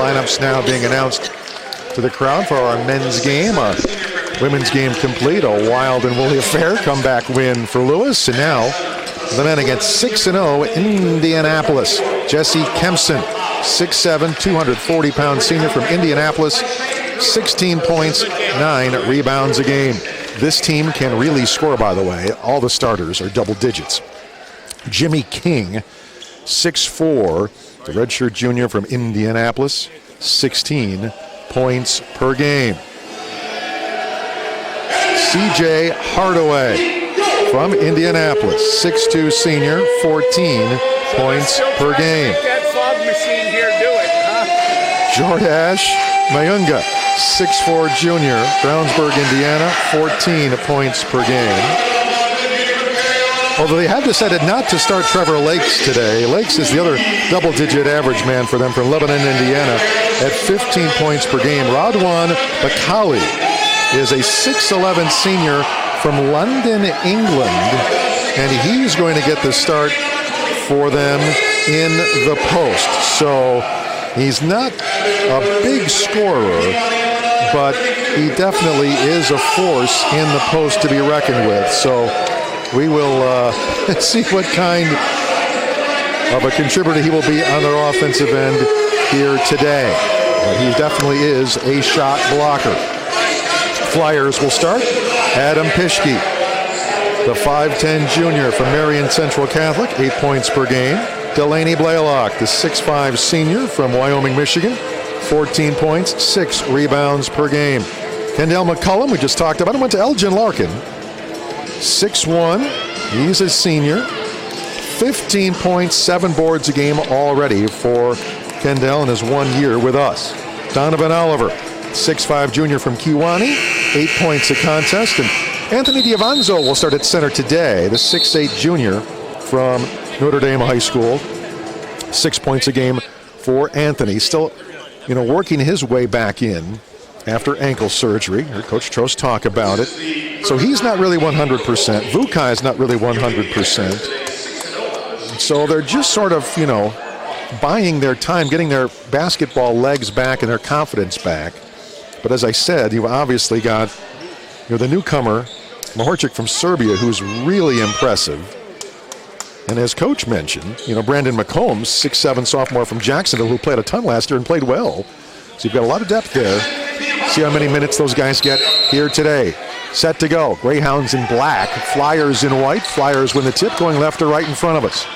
lineups now being announced to the crowd for our men's game. Our women's game complete. A wild and woolly affair. Comeback win for Lewis. And now the men against 6-0 Indianapolis. Jesse Kempson, 6'7", 240-pound senior from Indianapolis. 16 points, 9 rebounds a game. This team can really score, by the way. All the starters are double digits. Jimmy King, 6'4", the redshirt junior from Indianapolis, 16 points per game. CJ Hardaway from Indianapolis, 6'2" senior, 14 points per game. That fog machine here do it, huh? Jordash Mayunga, 6'4" junior, Brownsburg, Indiana, 14 points per game. Although they have decided not to start Trevor Lakes today. Lakes is the other double-digit average man for them from Lebanon, Indiana, at 15 points per game. Radwan Bakali is a 6'11" senior from London, England, and he's going to get the start for them in the post. So he's not a big scorer, but he definitely is a force in the post to be reckoned with. So we will see what kind of a contributor he will be on their offensive end here today. But he definitely is a shot blocker. Flyers will start. Adam Pischke, the 5'10" junior from Marion Central Catholic, 8 points per game. Delaney Blaylock, the 6'5" senior from Wyoming, Michigan, 14 points, 6 rebounds per game. Kendall McCullum, we just talked about him, went to Elgin Larkin. 6'1", he's a senior. 15 points, 7 boards a game already for Kendall in his 1 year with us. Donovan Oliver, 6'5" junior from Kiwani, 8 points a contest. And Anthony Diavanzo will start at center today, the 6'8" junior from Notre Dame High School. 6 points a game for Anthony. Still, working his way back in after ankle surgery. Heard Coach Trost talk about it. So he's not really 100%. Vukaj is not really 100%. So they're just sort of, buying their time, getting their basketball legs back and their confidence back. But as I said, you've obviously got the newcomer, Mahorchik from Serbia, who's really impressive. And as Coach mentioned, Brandon McCombs, 6'7" sophomore from Jacksonville, who played a ton last year and played well. So you've got a lot of depth there. See how many minutes those guys get here today. Set to go. Greyhounds in black, Flyers in white. Flyers win the tip, going left or right in front of us.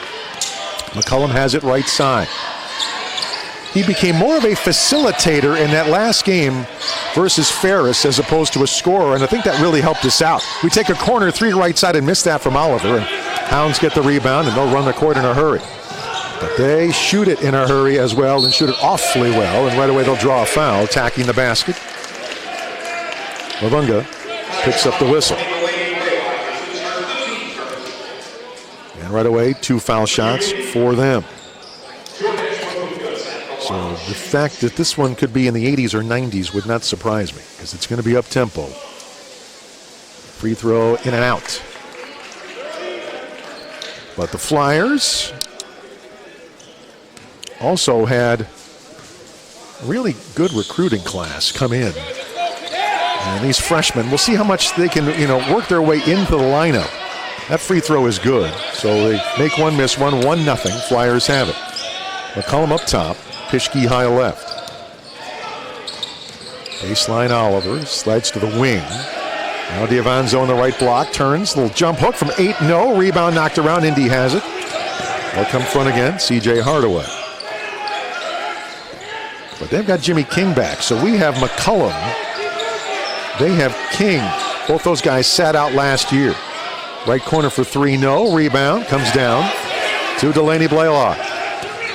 McCullum has it right side. He became more of a facilitator in that last game versus Ferris as opposed to a scorer, and I think that really helped us out. We take a corner 3 right side and miss that from Oliver, and Hounds get the rebound, and they'll run the court in a hurry. But they shoot it in a hurry as well, and shoot it awfully well, and right away they'll draw a foul, attacking the basket. Lavunga picks up the whistle. And right away, 2 foul shots for them. So the fact that this one could be in the 80s or 90s would not surprise me, because it's going to be up-tempo. Free throw in and out. But the Flyers also had a really good recruiting class come in. And these freshmen, we'll see how much they can, work their way into the lineup. That free throw is good. So they make one, miss one, 1-0. Flyers have it. McCullum up top, Pischke high left. Baseline Oliver, slides to the wing. Now Diavanzo on the right block, turns, little jump hook from 8, no, rebound knocked around, Indy has it. They'll come front again, CJ Hardaway. But they've got Jimmy King back, so we have McCullum. They have King. Both those guys sat out last year. Right corner for 3, no, rebound, comes down to Delaney Blaylock.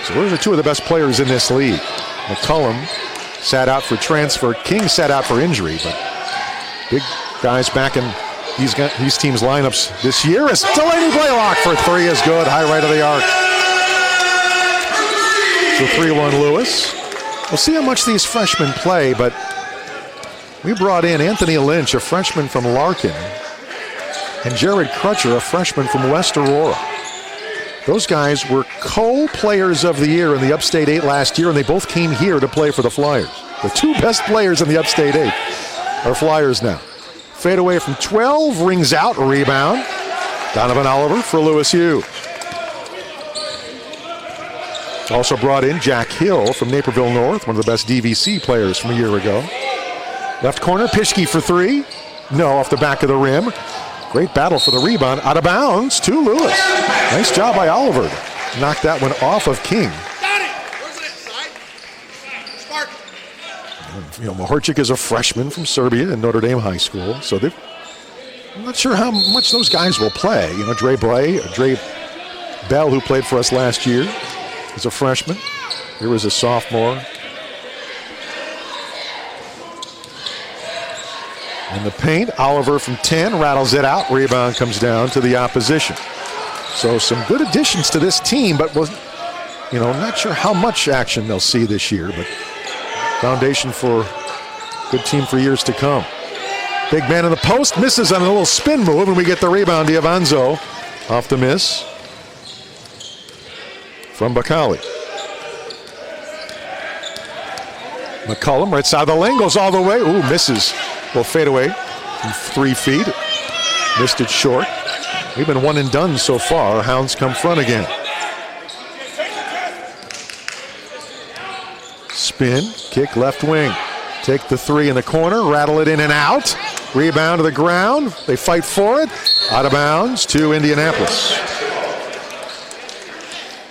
So those are 2 of the best players in this league. McCullum sat out for transfer, King sat out for injury, but big guys back in these teams' lineups this year. As Delaney Blaylock for 3 is good, high right of the arc. So 3-1 Lewis. We'll see how much these freshmen play, but we brought in Anthony Lynch, a freshman from Larkin, and Jared Crutcher, a freshman from West Aurora. Those guys were co-players of the year in the Upstate 8 last year, and they both came here to play for the Flyers. The two best players in the Upstate 8 are Flyers now. Fade away from 12, rings out, rebound. Donovan Oliver for Lewis Hughes. Also brought in Jack Hill from Naperville North, one of the best DVC players from a year ago. Left corner, Pischke for three. No, off the back of the rim. Great battle for the rebound. Out of bounds to Lewis. Nice job by Oliver. Knocked that one off of King. You know, Mahorchik is a freshman from Serbia in Notre Dame High School, so I'm not sure how much those guys will play. You know, Dre Bell, who played for us last year, is a freshman. Here is a sophomore. In the paint, Oliver from 10 rattles it out. Rebound comes down to the opposition. So some good additions to this team, but not sure how much action they'll see this year, but foundation for a good team for years to come. Big man in the post, misses on a little spin move, and we get the rebound. Diavanzo off the miss from Bakali. McCullum, right side of the lane, goes all the way. Ooh, misses. Will fade away from 3 feet. Missed it short. We've been one and done so far. Hounds come front again. Spin, kick left wing. Take the three in the corner, rattle it in and out. Rebound to the ground. They fight for it. Out of bounds to Indianapolis.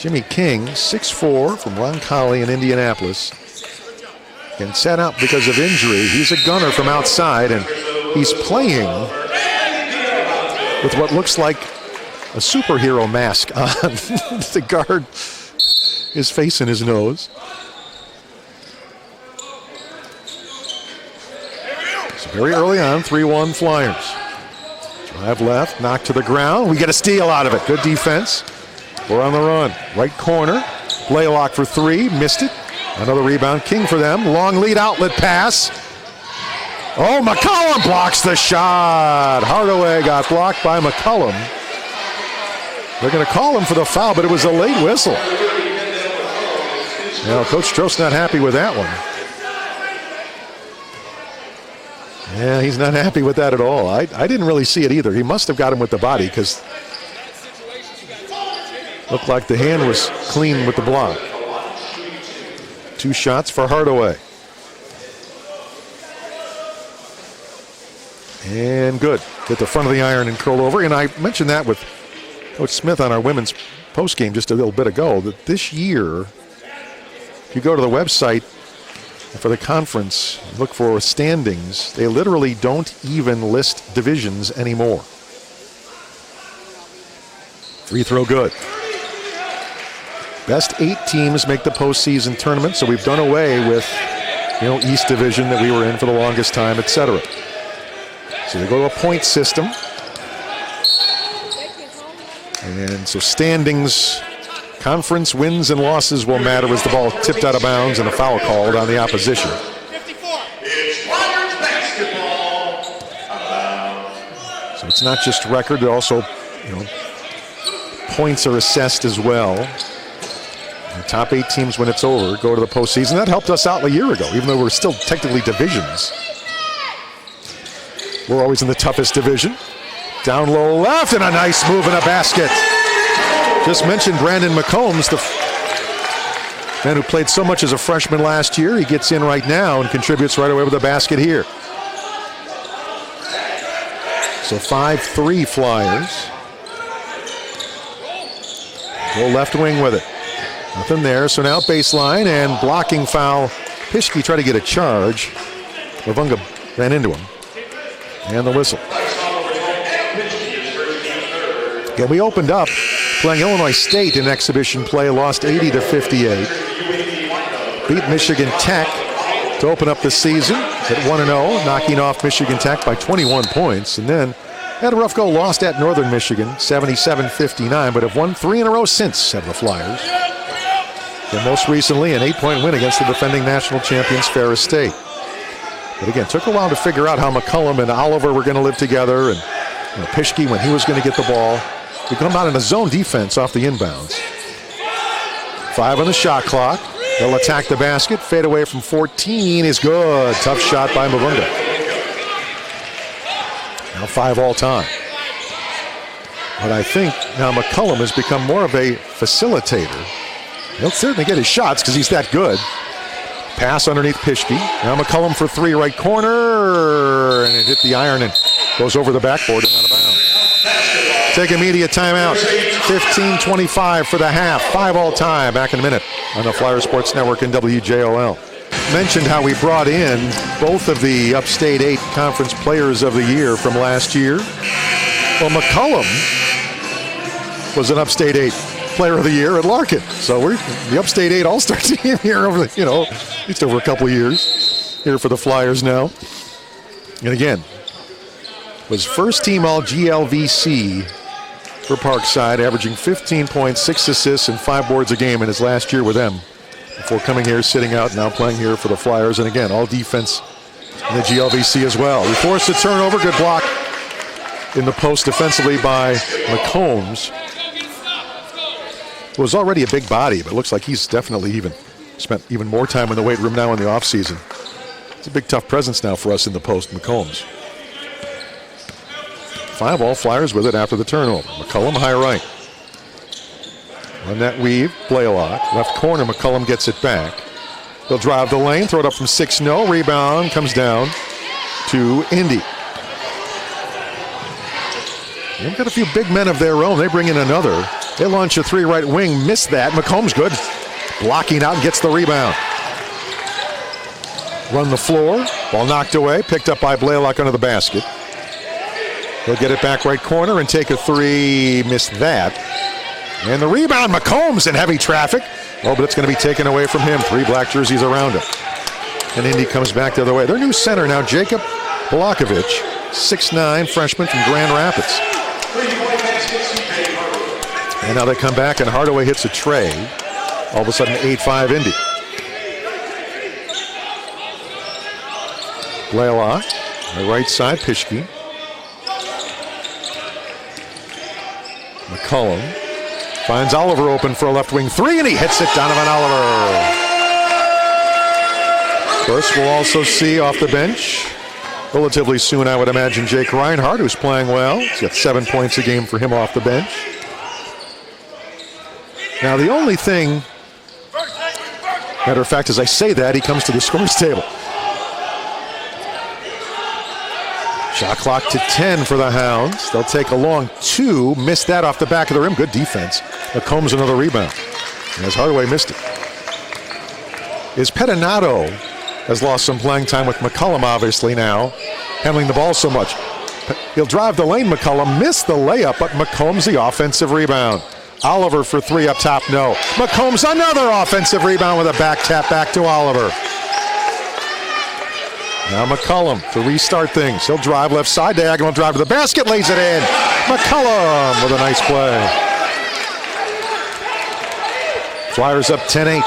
Jimmy King, 6'4", from Roncalli in Indianapolis. And sat out because of injury. He's a gunner from outside, and he's playing with what looks like a superhero mask on to guard his face and his nose. So very early on, 3-1 Flyers. Drive left, knock to the ground. We get a steal out of it. Good defense. We're on the run. Right corner. Blaylock for three. Missed it. Another rebound. King for them. Long lead outlet pass. Oh, McCullum blocks the shot. Hardaway got blocked by McCullum. They're going to call him for the foul, but it was a late whistle. Now, Coach Stroh's not happy with that one. Yeah, he's not happy with that at all. I didn't really see it either. He must have got him with the body because looked like the hand was clean with the block. 2 shots for Hardaway. And good. Hit the front of the iron and curl over. And I mentioned that with Coach Smith on our women's postgame just a little bit ago, that this year, if you go to the website for the conference, look for standings, they literally don't even list divisions anymore. Free throw good. Best 8 teams make the postseason tournament, so we've done away with, East Division that we were in for the longest time, etc. So they go to a point system. And so standings, conference wins and losses will matter as the ball tipped out of bounds and a foul called on the opposition. So it's not just record, but also, points are assessed as well. The top 8 teams, when it's over, go to the postseason. That helped us out a year ago, even though we're still technically divisions. We're always in the toughest division. Down low left, and a nice move and a basket. Just mentioned Brandon McCombs, the man who played so much as a freshman last year. He gets in right now and contributes right away with a basket here. So 5-3 Flyers. Go left wing with it. Nothing there, so now baseline and blocking foul. Pischke tried to get a charge. Lavunga ran into him. And the whistle. Again, we opened up playing Illinois State in exhibition play, lost 80-58. Beat Michigan Tech to open up the season at 1-0, knocking off Michigan Tech by 21 points. And then had a rough go, lost at Northern Michigan, 77-59, but have won 3 in a row since, have the Flyers. And most recently, an 8-point win against the defending national champions, Ferris State. But again, took a while to figure out how McCullum and Oliver were going to live together, and Pischke when he was going to get the ball. We come out in a zone defense off the inbounds. 5 on the shot clock. They'll attack the basket. Fade away from 14 is good. Tough shot by Mavunga. Now 5 all time. But I think now McCullum has become more of a facilitator. He'll certainly get his shots because he's that good. Pass underneath Pischke. Now McCullum for 3, right corner. And it hit the iron and goes over the backboard and out of bounds. Take immediate timeout. 15:25 for the half. 5 all time. Back in a minute on the Flyer Sports Network and WJOL. Mentioned how we brought in both of the Upstate 8 Conference Players of the Year from last year. Well, McCullum was an Upstate 8 Player of the Year at Larkin. So we're the Upstate 8 All-Star team here over the, at least over a couple of years here for the Flyers now. And again, was first team all GLVC for Parkside, averaging 15 points, 6 assists, and 5 boards a game in his last year with them. Before coming here, sitting out, now playing here for the Flyers. And again, all defense in the GLVC as well. We forced a turnover, good block in the post defensively by McCombs. It was already a big body, but it looks like he's definitely spent even more time in the weight room now in the offseason. It's a big, tough presence now for us in the post, McCombs. 5 all, Flyers with it after the turnover. McCullum, high right. On that weave, Blaylock. Left corner, McCullum gets it back. They'll drive the lane, throw it up from 6, no. Rebound comes down to Indy. They've got a few big men of their own. They bring in another. They launch a 3 right wing, missed that. McCombs good. Blocking out and gets the rebound. Run the floor, ball knocked away, picked up by Blaylock under the basket. He'll get it back right corner and take a 3, missed that. And the rebound, McCombs in heavy traffic. Oh, but it's going to be taken away from him. 3 black jerseys around him. And Indy comes back the other way. Their new center now, Jacob Balakovic, 6'9", freshman from Grand Rapids. And now they come back and Hardaway hits a tray. All of a sudden 8-5 Indy. Blaylock, on the right side, Pischke. McCullum finds Oliver open for a left wing 3, and he hits it, Donovan Oliver. First, we'll also see off the bench, relatively soon, I would imagine, Jake Reinhart, who's playing well. He's got 7 points a game for him off the bench. Now, the only thing, matter of fact, as I say that, he comes to the scores table. Shot clock to 10 for the Hounds. They'll take a long 2. Missed that off the back of the rim. Good defense. McCombs another rebound. And as Hardaway missed it. Is Pettinato has lost some playing time with McCullum, obviously, now. Handling the ball so much. He'll drive the lane, McCullum. Missed the layup, but McCombs the offensive rebound. Oliver for 3 up top, no. McCombs another offensive rebound with a back tap back to Oliver. Now McCullum to restart things. He'll drive left side, diagonal drive to the basket, lays it in. McCullum with a nice play. Flyers up 10-8.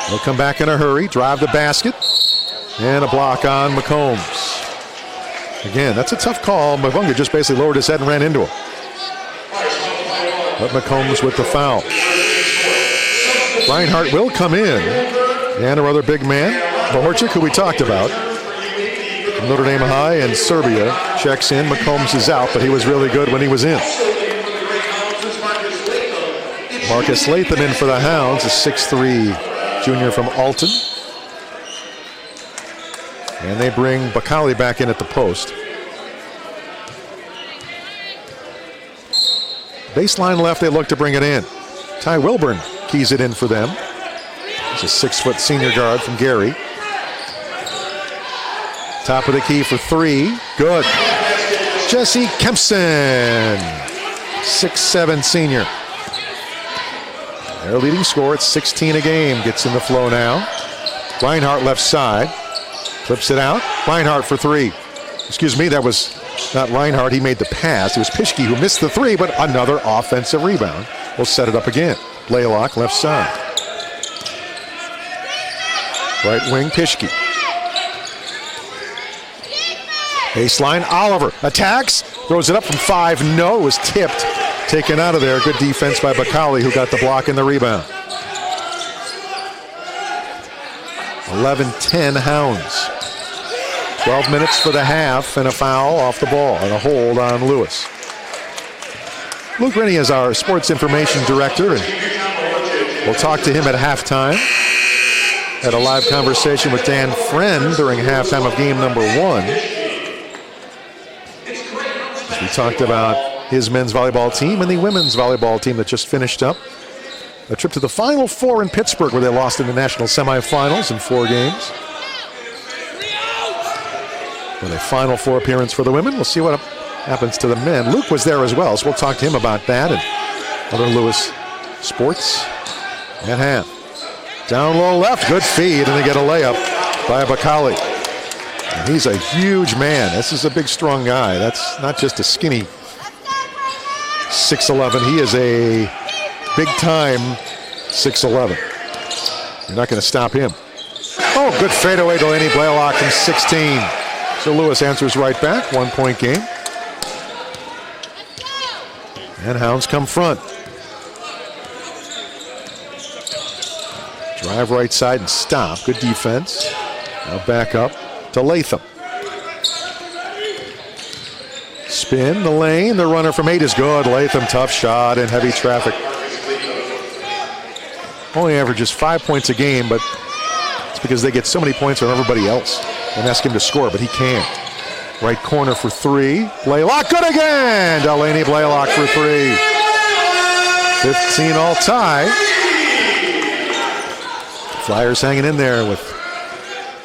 They'll come back in a hurry, drive the basket, and a block on McCombs. Again, that's a tough call. Mavunga just basically lowered his head and ran into him. But McCombs with the foul. Reinhart will come in. And our other big man, Vukaj, who we talked about. Notre Dame High and Serbia checks in. McCombs is out, but he was really good when he was in. Marcus Latham in for the Hounds, a 6'3" junior from Alton. And they bring Bakali back in at the post. Baseline left, they look to bring it in. Ty Wilburn keys it in for them. He's a 6-foot senior guard from Gary. Top of the key for 3. Good. Jesse Kempson, 6'7" senior. Their leading scorer at 16 a game. Gets in the flow now. Reinhart left side. Flips it out. Reinhart for 3. Excuse me, that was not Reinhart. He made the pass. It was Pischke who missed the 3, but another offensive rebound. We'll set it up again. Blaylock left side. Right wing, Pischke. Baseline, Oliver attacks, throws it up from 5, no, it was tipped. taken out of there. Good defense by Bakali, who got the block and the rebound. 11-10 Hounds. 12 minutes for the half and a foul off the ball and a hold on Lewis. Luke Rennie is our sports information director, and we'll talk to him at halftime. Had a live conversation with Dan Friend during halftime of game number 1. As we talked about his men's volleyball team and the women's volleyball team that just finished up a trip to the Final Four in Pittsburgh, where they lost in the national semifinals in 4 games. With a Final Four appearance for the women, we'll see what happens to the men. Luke was there as well, so we'll talk to him about that and other Lewis sports at half. Down low left, good feed, and they get a layup by Bakali. And he's a huge man. This is a big, strong guy. That's not just a skinny 6'11". He is a big-time 6'11". You're not going to stop him. Oh, good fadeaway, Delaney Blaylock from 16. So Lewis answers right back, 1-point game. And Hounds come front. Drive right side and stop. Good defense. Now back up to Latham. Spin the lane. The runner from 8 is good. Latham, tough shot in heavy traffic. Only averages 5 points a game, but it's because they get so many points on everybody else and ask him to score, but he can't. Right corner for 3. Blaylock, good again! Delaney Blaylock for 3. 15 all tie. Flyers hanging in there with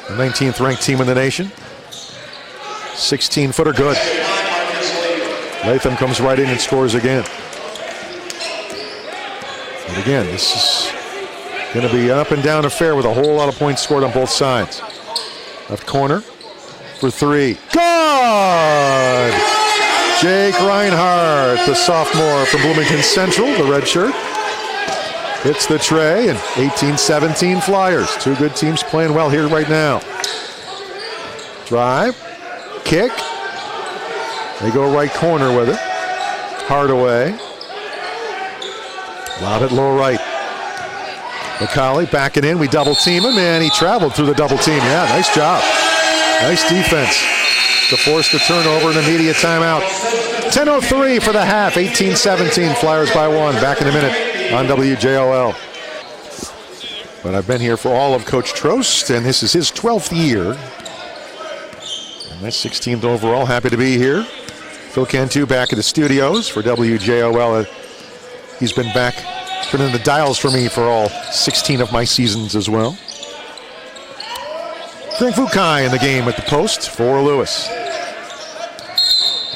the 19th ranked team in the nation. 16-footer good. Latham comes right in and scores again. And again, this is going to be an up and down affair with a whole lot of points scored on both sides. Left corner for 3. Good! Jake Reinhart, the sophomore from Bloomington Central, the red shirt. Hits the tray, and 18-17 Flyers. 2 good teams playing well here right now. Drive, kick. They go right corner with it. Hardaway. Lob it low right. McCullum backing in. We double team him, and he traveled through the double team. Yeah, nice job. Nice defense to force the turnover and immediate timeout. 10:03 for the half. 18-17 Flyers by 1. Back in a minute on WJOL. But I've been here for all of Coach Trost, and this is his 12th year. And that's 16th overall. Happy to be here. Phil Cantu back at the studios for WJOL. He's been back turning the dials for me for all 16 of my seasons as well. Frank Vukaj in the game at the post for Lewis.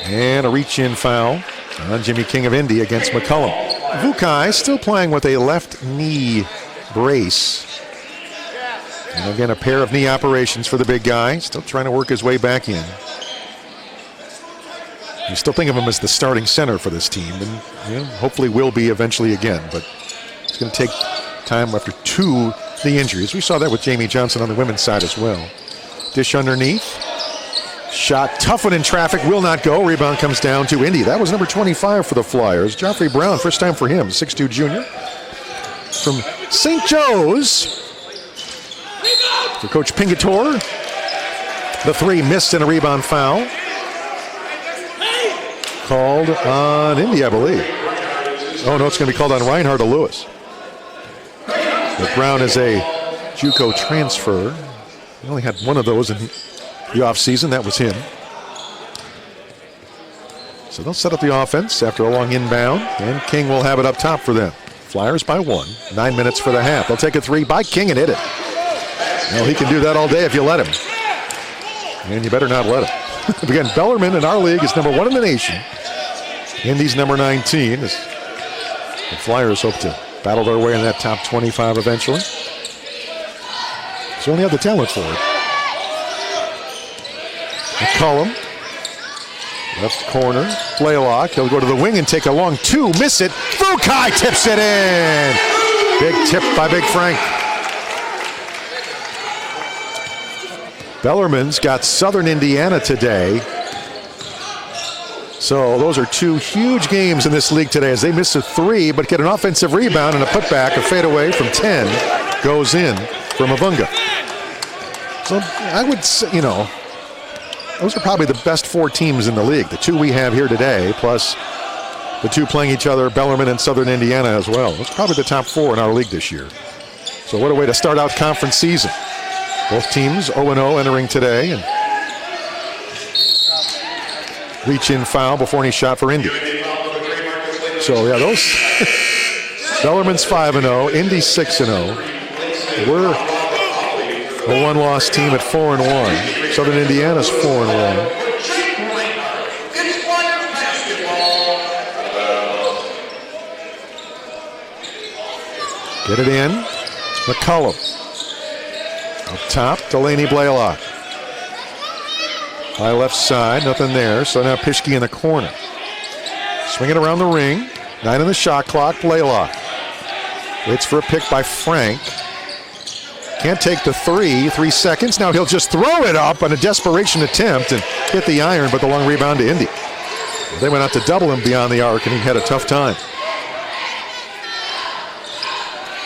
And a reach-in foul on Jimmy King of Indy against McCullum. Vukaj still playing with a left knee brace. And again, a pair of knee operations for the big guy. Still trying to work his way back in. You still think of him as the starting center for this team, and hopefully will be eventually again. But it's going to take time after 2 knee injuries. We saw that with Jamie Johnson on the women's side as well. Dish underneath. Shot, tough one in traffic, will not go. Rebound comes down to Indy. That was number 25 for the Flyers. Joffrey Brown, first time for him, 6'2" junior. From St. Joe's. For Coach Pingator. The 3 missed and a rebound foul. Called on Indy, I believe. Oh, no, it's going to be called on Reinhart or Lewis. But Brown is a JUCO transfer. He only had one of those in the offseason. That was him. So they'll set up the offense after a long inbound, and King will have it up top for them. Flyers by 1. 9 minutes for the half. They'll take a 3 by King and hit it. Well, he can do that all day if you let him. And you better not let him. Again, Bellarmine in our league is number 1 in the nation. Indy's number 19. The Flyers hope to battle their way in that top 25 eventually. Certainly have the talent for it. McCullum, left corner, Blaylock. He'll go to the wing and take a long 2, miss it. Vukaj tips it in. Big tip by Big Frank. Bellarmine's got Southern Indiana today. So those are two huge games in this league today as they miss a three but get an offensive rebound and a putback, a fadeaway from 10 goes in from Avunga. So I would say, those are probably the best four teams in the league. The two we have here today, plus the two playing each other, Bellarmine and Southern Indiana as well. Those are probably the top four in our league this year. So what a way to start out conference season. Both teams 0-0 entering today. And reach-in foul before any shot for Indy. So, yeah, those... Bellarmine's 5-0, Indy's 6-0. We're a one-loss team at 4-1. Southern Indiana's 4-1. Get it in. McCullum. Up top, Delaney Blaylock. High left side, nothing there. So now Pischke in the corner. Swinging around the ring. 9 on the shot clock, Blaylock. Waits for a pick by Frank. Can't take the 3 seconds. Now he'll just throw it up on a desperation attempt and hit the iron, but the long rebound to Indy. They went out to double him beyond the arc, and he had a tough time.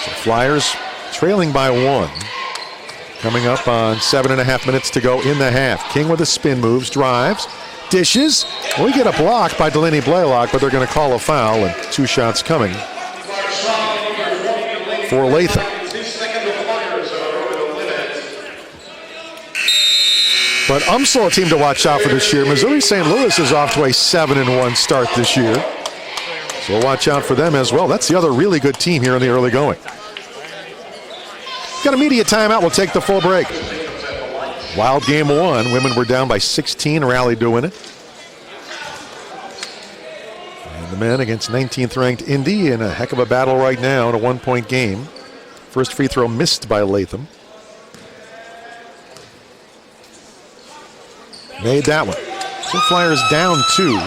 So Flyers trailing by 1. Coming up on 7.5 minutes to go in the half. King with the spin moves, drives, dishes. We get a block by Delaney Blaylock, but they're going to call a foul, and 2 shots coming for Latham. But UMSL a team to watch out for this year. Missouri St. Louis is off to a 7-1 start this year. So watch out for them as well. That's the other really good team here in the early going. Got a media timeout. We'll take the full break. Wild game 1. Women were down by 16, rallied to win it. And the men against 19th ranked Indy in a heck of a battle right now in a 1-point game. First free throw missed by Latham. Made that one. So Flyers down 2.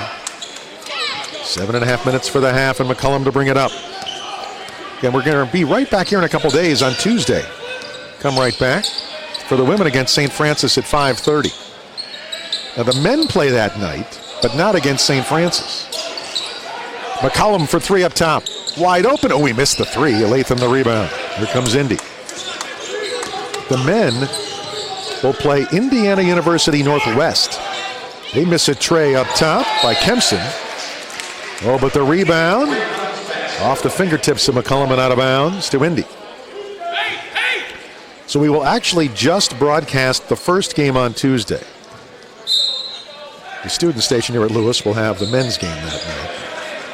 7.5 minutes for the half, and McCullum to bring it up. Again, we're going to be right back here in a couple days on Tuesday. Come right back for the women against St. Francis at 5:30. Now the men play that night, but not against St. Francis. McCullum for 3 up top. Wide open. Oh, we missed the 3. Latham the rebound. Here comes Indy. The men will play Indiana University Northwest. They miss a tray up top by Kempson. Oh, but the rebound off the fingertips of McCullum and out of bounds to Indy. So we will actually just broadcast the first game on Tuesday. The student station here at Lewis will have the men's game that night.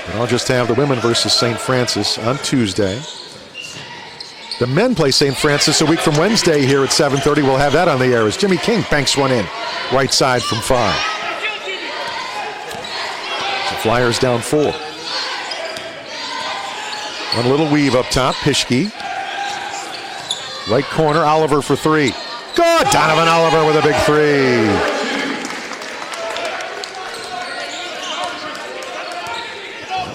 But I'll just have the women versus St. Francis on Tuesday. The men play St. Francis a week from Wednesday here at 7:30. We'll have that on the air as Jimmy King banks one in. Right side from 5. So Flyers down 4. One little weave up top, Pischke. Right corner, Oliver for 3. Good! Donovan Oliver with a big 3.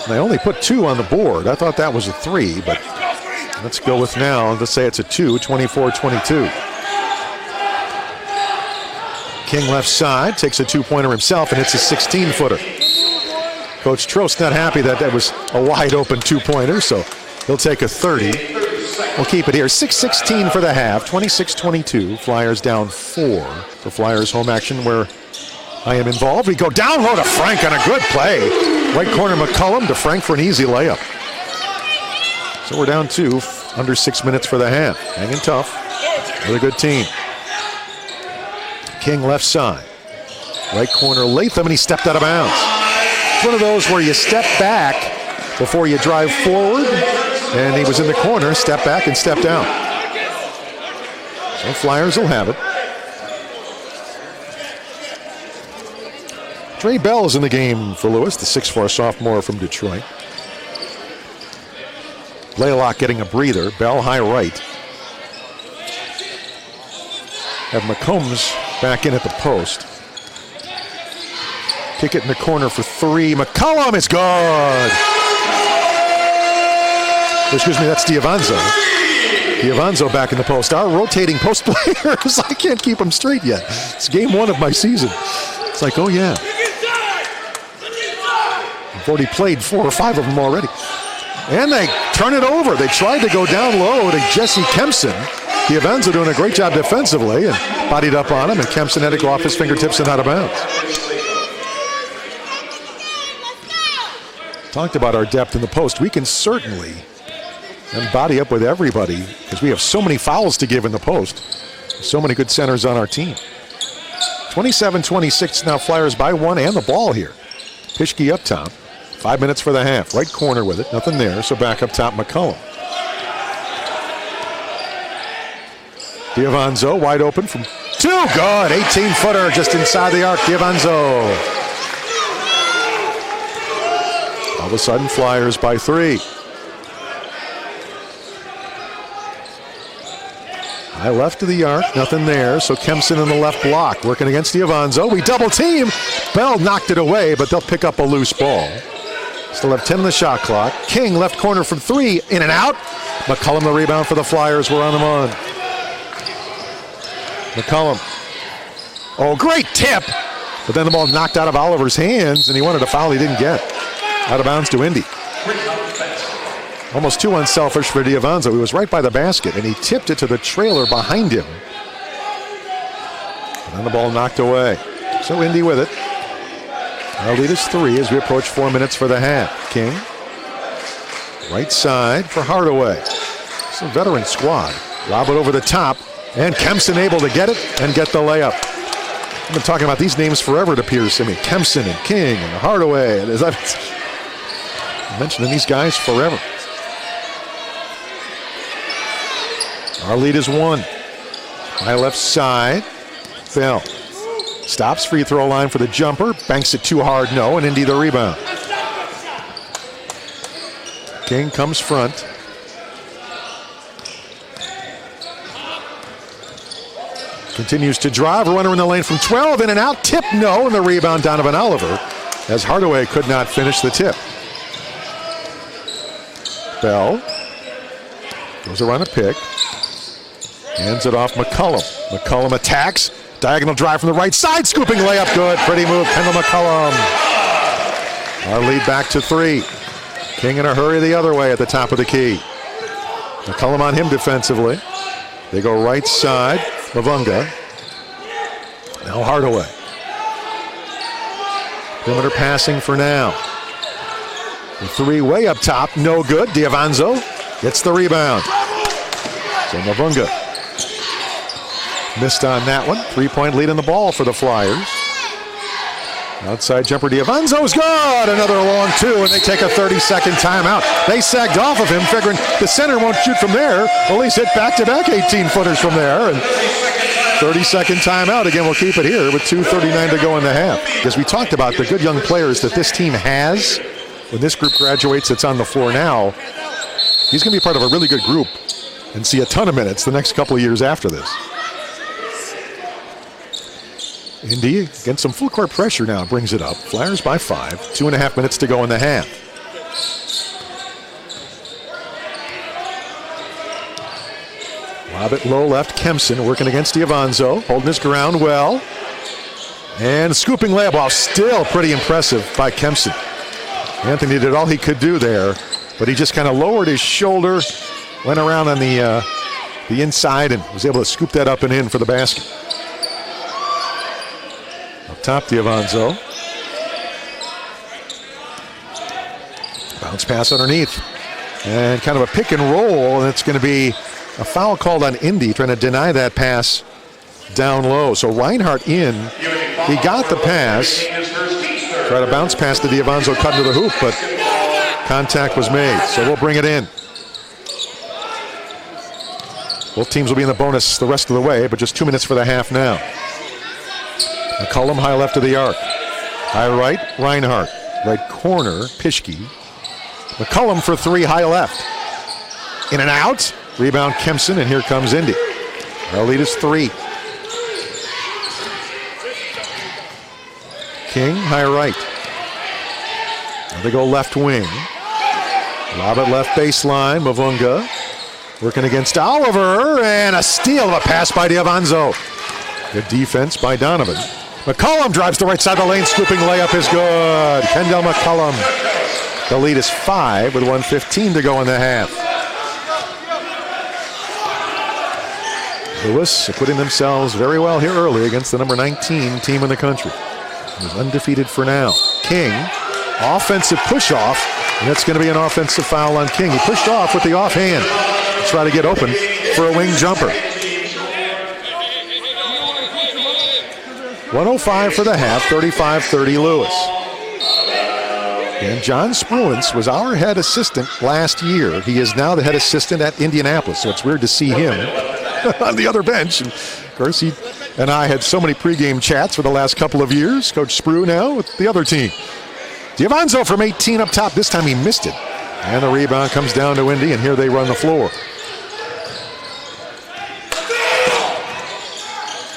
They only put 2 on the board. I thought that was a 3, but let's go with now. Let's say it's a 2, 24-22. King left side, takes a 2-pointer himself, and hits a 16-footer. Coach Trost not happy that was a wide open 2-pointer, so he'll take a 30. We'll keep it here. 6:16 for the half, 26-22. Flyers down 4 for Flyers home action where I am involved. We go down low to Frank on a good play. Right corner McCullum to Frank for an easy layup. So we're down 2, under 6 minutes for the half. Hanging tough. With a good team. King left side. Right corner Latham, and he stepped out of bounds. It's one of those where you step back before you drive forward. And he was in the corner, stepped back and stepped out. So Flyers will have it. Trey Bell's in the game for Lewis, the 6'4" sophomore from Detroit. Blaylock getting a breather. Bell high right. Have McCombs back in at the post. Kick it in the corner for 3. McCullum is good. Excuse me, that's D'Avanzo. D'Avanzo back in the post. Our rotating post players, I can't keep them straight yet. It's game 1 of my season. It's like, oh yeah. They've already played 4 or 5 of them already. And they turn it over. They tried to go down low to Jesse Kempson. D'Avanzo doing a great job defensively and bodied up on him, and Kempson had to go off his fingertips and out of bounds. Talked about our depth in the post. We can certainly body up with everybody because we have so many fouls to give in the post. So many good centers on our team. 27-26 now, Flyers by 1 and the ball here. Pischke up top. 5 minutes for the half. Right corner with it. Nothing there, so back up top, McCullum. D'Avanzo wide open from 2. Good. 18-footer just inside the arc. D'Avanzo. All of a sudden, Flyers by 3. High left to the arc. Nothing there. So Kempson in the left block. Working against D'Avanzo. We double team. Bell knocked it away, but they'll pick up a loose ball. Still have 10 on the shot clock. King left corner from 3. In and out. McCullum the rebound for the Flyers. We're on them on. McCullum. Oh, great tip. But then the ball knocked out of Oliver's hands, and he wanted a foul he didn't get. Out of bounds to Indy. Almost too unselfish for D'Avanzo. He was right by the basket, and he tipped it to the trailer behind him. And then the ball knocked away. So Indy with it. Our lead is 3 as we approach 4 minutes for the half. King. Right side for Hardaway. It's a veteran squad. Lob it over the top. And Kempson able to get it and get the layup. I've been talking about these names forever, it appears to me. Kempson and King and Hardaway. And I'm mentioning these guys forever. Our lead is 1. High left side. Bell. Stops free throw line for the jumper. Banks it too hard, no, and Indy the rebound. King comes front. Continues to drive. Runner in the lane from 12. In and out. Tip, no. And the rebound, Donovan Oliver, as Hardaway could not finish the tip. Bell goes around a pick. Hands it off McCullum. McCullum attacks. Diagonal drive from the right side. Scooping layup. Good. Pretty move. Kendall McCullum. Our lead back to 3. King in a hurry the other way at the top of the key. McCullum on him defensively. They go right side. Vukaj. Now Hardaway. Perimeter passing for now. The 3 way up top, no good. D'Avanzo gets the rebound. So Vukaj missed on that one. 3-point lead in the ball for the Flyers. Outside jumper, D'Avanzo's good. Another long 2, and they take a 30-second timeout. They sagged off of him, figuring the center won't shoot from there. Well, he's hit back-to-back 18-footers from there. And 30-second timeout. Again, we'll keep it here with 2:39 to go in the half. Because we talked about the good young players that this team has. When this group graduates, it's on the floor now. He's going to be part of a really good group and see a ton of minutes the next couple of years after this. Indy, against some full court pressure now, brings it up. Flyers by 5. 2.5 minutes to go in the half. Lob it low left. Kempson working against D'Avanzo. Holding his ground well. And scooping layup off. Still pretty impressive by Kempson. Anthony did all he could do there, but he just kind of lowered his shoulder, went around on the inside, and was able to scoop that up and in for the basket. Top D'Avanzo. Bounce pass underneath. And kind of a pick and roll, and it's going to be a foul called on Indy, trying to deny that pass down low. So Reinhart in. He got the pass. Tried to bounce pass to D'Avanzo, cut into the hoop, but contact was made. So we'll bring it in. Both teams will be in the bonus the rest of the way, but just 2 minutes for the half now. McCullum high left of the arc. High right, Reinhart. Right corner, Pischke. McCullum for 3, high left. In and out. Rebound Kempson, and here comes Indy. Our lead is 3. King, high right. Now they go left wing. Lob it left baseline, Vukaj. Working against Oliver, and a steal of a pass by D'Avanzo. Good defense by Donovan. McCullum drives the right side of the lane, scooping layup is good. Kendall McCullum. The lead is 5 with 1:15 to go in the half. Lewis acquitting themselves very well here early against the number 19 team in the country. He's undefeated for now. King, offensive push-off, and that's going to be an offensive foul on King. He pushed off with the offhand to try to get open for a wing jumper. 1:05 for the half, 35-30 Lewis. And John Spruance was our head assistant last year. He is now the head assistant at Indianapolis, so it's weird to see him on the other bench. And of course, he and I had so many pregame chats for the last couple of years. Coach Spru now with the other team. D'Avanzo from 18 up top. This time he missed it. And the rebound comes down to Indy, and here they run the floor.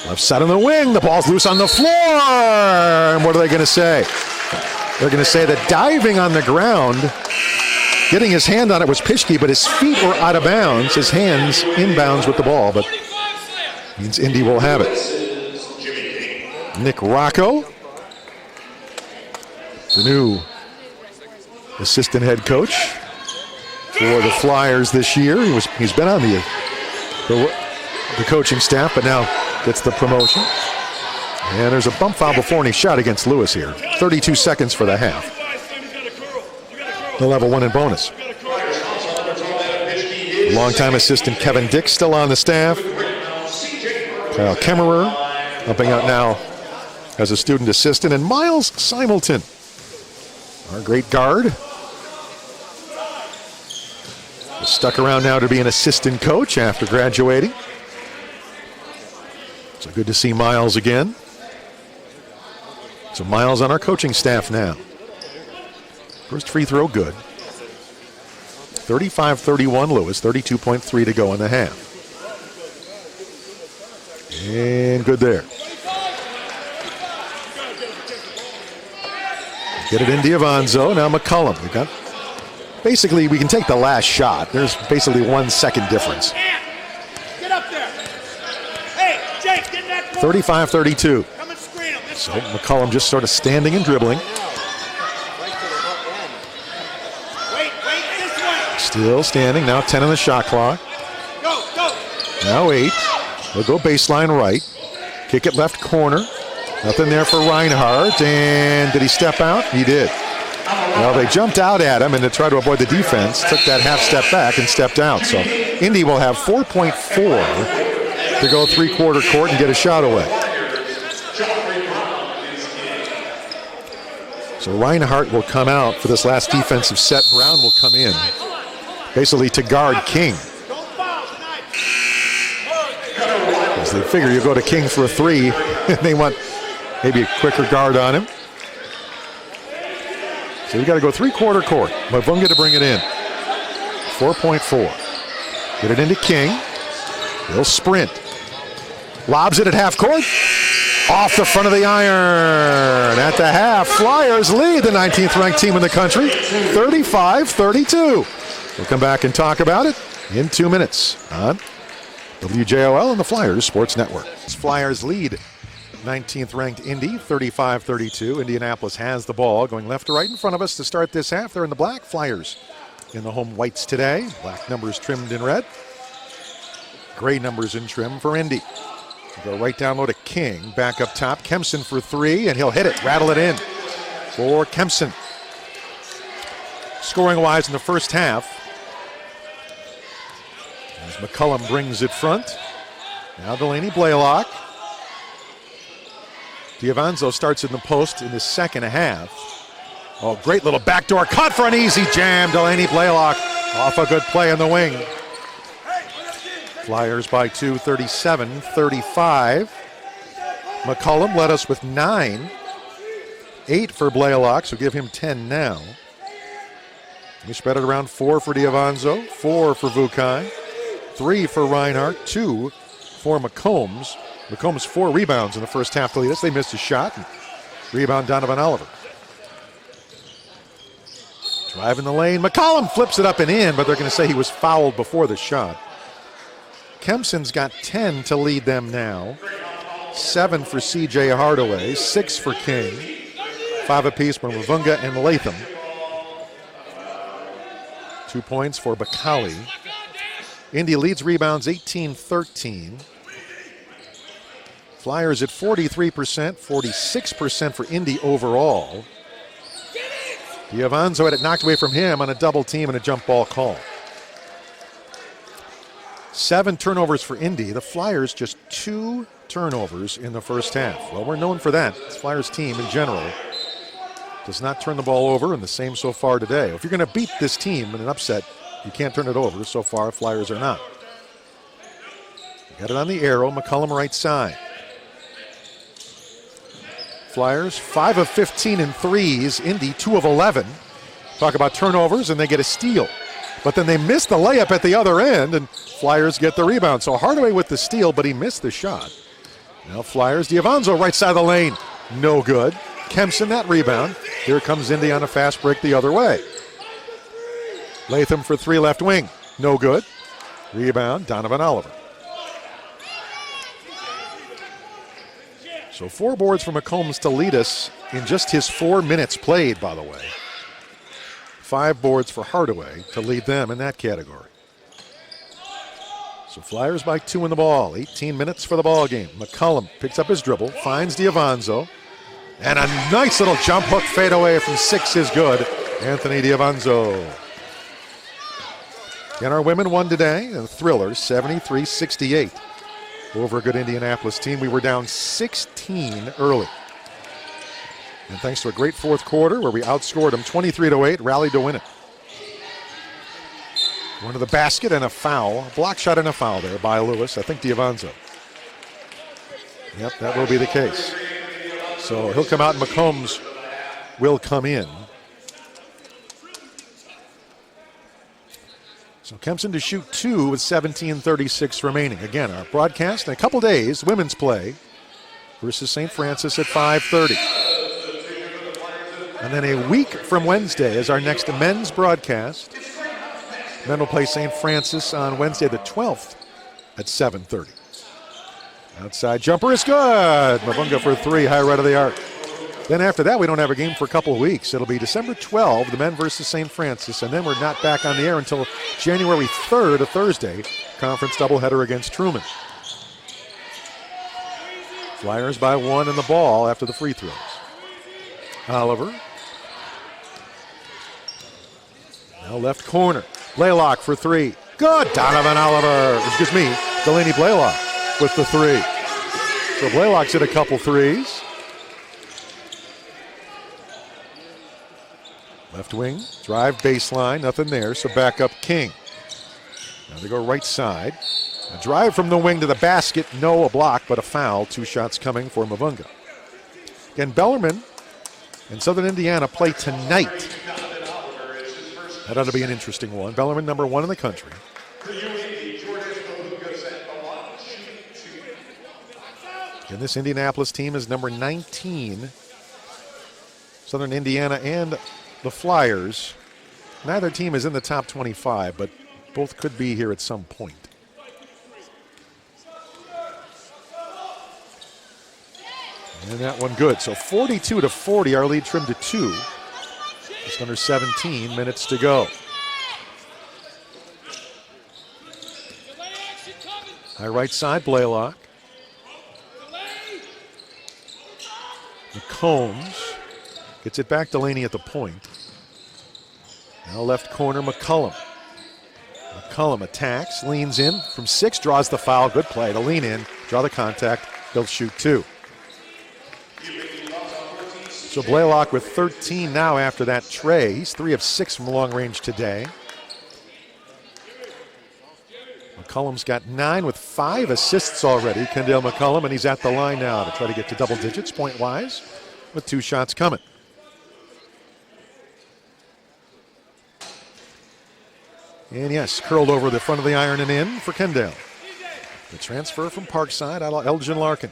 Left side on the wing. The ball's loose on the floor. And what are they going to say? They're going to say that diving on the ground, getting his hand on it was Pischke, but his feet were out of bounds. His hands inbounds with the ball, but means Indy will have it. Nick Rocco, the new assistant head coach for the Flyers this year. He's been on the coaching staff, but now gets the promotion. And there's a bump foul before any shot against Lewis here. 32 seconds for the half. They'll have a 1 in bonus. Longtime assistant Kevin Dick still on the staff. Kyle Kemmerer helping out now as a student assistant. And Miles Simelton, our great guard. Stuck around now to be an assistant coach after graduating. So good to see Miles again. So Miles on our coaching staff now. First free throw good. 35-31 Lewis, 32.3 to go in the half. And good there. Get it in D'Avanzo, now McCullum. We got, basically, we can take the last shot. There's basically 1 second difference. Get up there. Hey, Jake, get in that 35-32. Come and screen him. So McCullum just sort of standing and dribbling. Wait, this way. Still standing, now 10 on the shot clock. Go. Now 8. They'll go baseline right. Kick it left corner. Nothing there for Reinhart. And did he step out? He did. Well, they jumped out at him, and to try to avoid the defense, took that half step back and stepped out. So Indy will have 4.4 to go three-quarter court and get a shot away. So Reinhart will come out for this last defensive set. Brown will come in, basically to guard King. As they figure you go to King for a 3, and they want maybe a quicker guard on him. So we got to go three-quarter court. Mavunga to bring it in. 4.4. Get it into King. He'll sprint. Lobs it at half court. Off the front of the iron. At the half, Flyers lead the 19th ranked team in the country, 35-32. We'll come back and talk about it in 2 minutes on WJOL and the Flyers Sports Network. Flyers lead 19th ranked Indy, 35-32. Indianapolis has the ball, going left to right in front of us to start this half. They're in the black. Flyers in the home whites today. Black numbers trimmed in red. Gray numbers in trim for Indy. Go right down low to King. Back up top. Kempson for 3, and he'll hit it. Rattle it in for Kempson. Scoring-wise in the first half, as McCullum brings it front. Now Delaney Blaylock. D'Avanzo starts in the post in the second half. Oh, great little backdoor cut for an easy jam. Delaney Blaylock off a good play in the wing. Flyers by 2, 37-35. McCullum led us with 9. 8 for Blaylock, so give him 10 now. We spread it around 4 for D'Avanzo, 4 for Vukaj, 3 for Reinhart, 2 for McCombs. McCombs 4 rebounds in the first half to lead us. They missed a shot. And rebound Donovan Oliver. Driving the lane. McCullum flips it up and in, but they're going to say he was fouled before the shot. Kempson's got 10 to lead them now. 7 for C.J. Hardaway, 6 for King, 5 apiece for Mavunga and Latham. 2 points for Bakali. Indy leads rebounds 18-13. Flyers at 43%, 46% for Indy overall. Diavanzo had it knocked away from him on a double team and a jump ball call. 7 turnovers for Indy. The Flyers just 2 turnovers in the first half. Well, we're known for that. This Flyers team in general does not turn the ball over, and the same so far today. If you're going to beat this team in an upset, you can't turn it over. So far, Flyers are not. Got it on the arrow. McCullum right side. Flyers 5 of 15 in threes. Indy 2 of 11. Talk about turnovers, and they get a steal. But then they miss the layup at the other end, and Flyers get the rebound. So Hardaway with the steal, but he missed the shot. Now Flyers, Diavanzo right side of the lane. No good. Kempson that rebound. Here comes Indy on a fast break the other way. Latham for 3 left wing. No good. Rebound, Donovan Oliver. So 4 boards for McCombs to lead us in just his 4 minutes played, by the way. 5 boards for Hardaway to lead them in that category. So Flyers by 2 in the ball. 18 minutes for the ball game. McCullum picks up his dribble, finds Diavanzo, and a nice little jump hook fadeaway from 6 is good. Anthony Diavanzo. And our women won today, a thriller, 73-68. Over a good Indianapolis team. We were down 16 early. And thanks to a great fourth quarter where we outscored them 23-8, rallied to win it. One to the basket and a foul. A block shot and a foul there by Lewis. I think Diavanzo. Yep, that will be the case. So he'll come out and McCombs will come in. So Kempson to shoot 2 with 17:36 remaining. Again, our broadcast in a couple days, women's play versus St. Francis at 5:30. And then a week from Wednesday is our next men's broadcast. Men will play St. Francis on Wednesday the 12th at 7:30. Outside jumper is good. Mavunga for 3, high right of the arc. Then after that, we don't have a game for a couple of weeks. It'll be December 12th, the men versus St. Francis, and then we're not back on the air until January 3rd, a Thursday, conference doubleheader against Truman. Flyers by 1 in the ball after the free throws. Oliver. Now left corner. Blaylock for 3. Good. Donovan Oliver. Excuse me, Delaney Blaylock with the 3. So Blaylock's hit a couple threes. Left wing, drive baseline, nothing there, so back up King. Now they go right side. A drive from the wing to the basket, no a block, but a foul. 2 shots coming for Mavunga. Again, Bellarmine and Southern Indiana play tonight. That ought to be an interesting one. Bellarmine number 1 in the country. And this Indianapolis team is number 19. Southern Indiana and the Flyers, neither team is in the top 25, but both could be here at some point. And that one good. So 42-40, our lead trimmed to 2. Just under 17 minutes to go. High right side, Blaylock. McCombs gets it back, Delaney at the point. Now left corner, McCullum. McCullum attacks, leans in from 6, draws the foul. Good play to lean in, draw the contact. He'll shoot 2. So Blaylock with 13 now after that tray. He's 3 of 6 from long range today. McCullum's got 9 with 5 assists already. Kendall McCullum, and he's at the line now to try to get to double digits point-wise with 2 shots coming. And yes, curled over the front of the iron and in for Kendall. The transfer from Parkside, Elgin Larkin.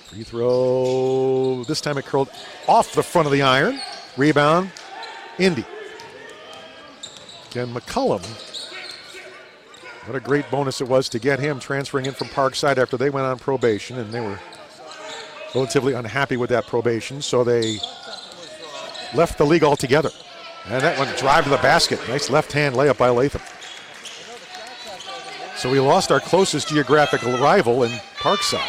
Free throw, this time it curled off the front of the iron. Rebound, Indy. Again, McCullum What a great bonus it was to get him transferring in from Parkside after they went on probation, and they were relatively unhappy with that probation, so they left the league altogether. And that one, drive to the basket. Nice left-hand layup by Latham. So we lost our closest geographical rival in Parkside.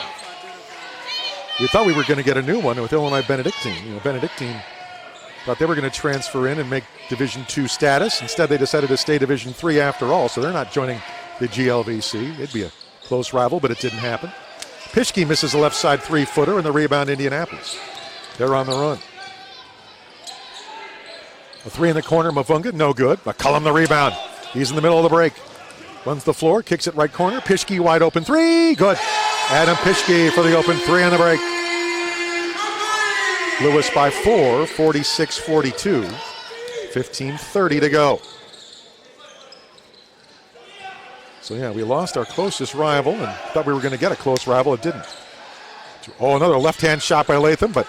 We thought we were going to get a new one with Illinois Benedictine. Benedictine thought they were going to transfer in and make Division II status. Instead, they decided to stay Division III after all, so they're not joining the GLVC. It'd be a close rival, but it didn't happen. Pischke misses a left side three-footer, and the rebound, Indianapolis. They're on the run. A three in the corner, Mavunga, no good. McCullum the rebound. He's in the middle of the break. Runs the floor, kicks it right corner. Pischke wide open three, good. Adam Pischke for the open three on the break. Lewis by 4, 46-42. 15:30 to go. So yeah, we lost our closest rival and thought we were going to get a close rival. It didn't. Oh, another left-hand shot by Latham, but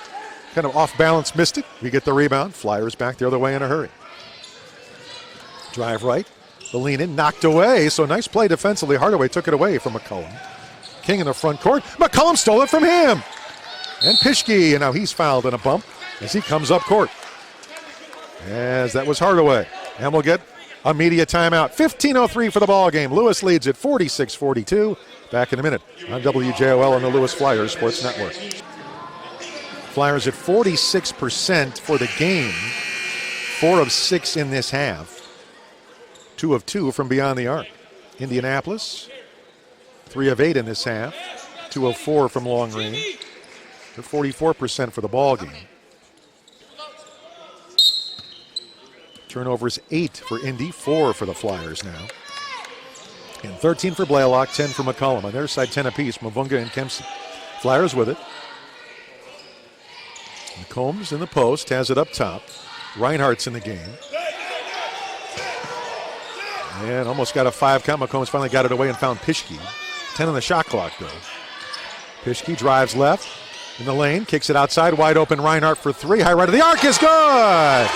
kind of off balance, missed it. We get the rebound. Flyers back the other way in a hurry. Drive right. The lean in, knocked away. So nice play defensively. Hardaway took it away from McCullum. King in the front court. McCullum stole it from him. And Pischke, and now he's fouled in a bump as he comes up court. As that was Hardaway. And we'll get a media timeout. 15:03 for the ball game. Lewis leads at 46-42. Back in a minute on WJOL and the Lewis Flyers Sports Network. Flyers at 46% for the game. 4 of 6 in this half. 2 of 2 from beyond the arc. Indianapolis, 3 of 8 in this half. 2 of 4 from long range. They're 44% for the ball game. Turnovers 8 for Indy, 4 for the Flyers now. And 13 for Blaylock, 10 for McCullum. On their side, 10 apiece, Mavunga and Kempson. Flyers with it. McCombs in the post, has it up top. Reinhart's in the game. And almost got a 5 count. McCombs finally got it away and found Pischke. 10 on the shot clock, though. Pischke drives left in the lane, kicks it outside, wide open. Reinhart for 3. High right of the arc is good.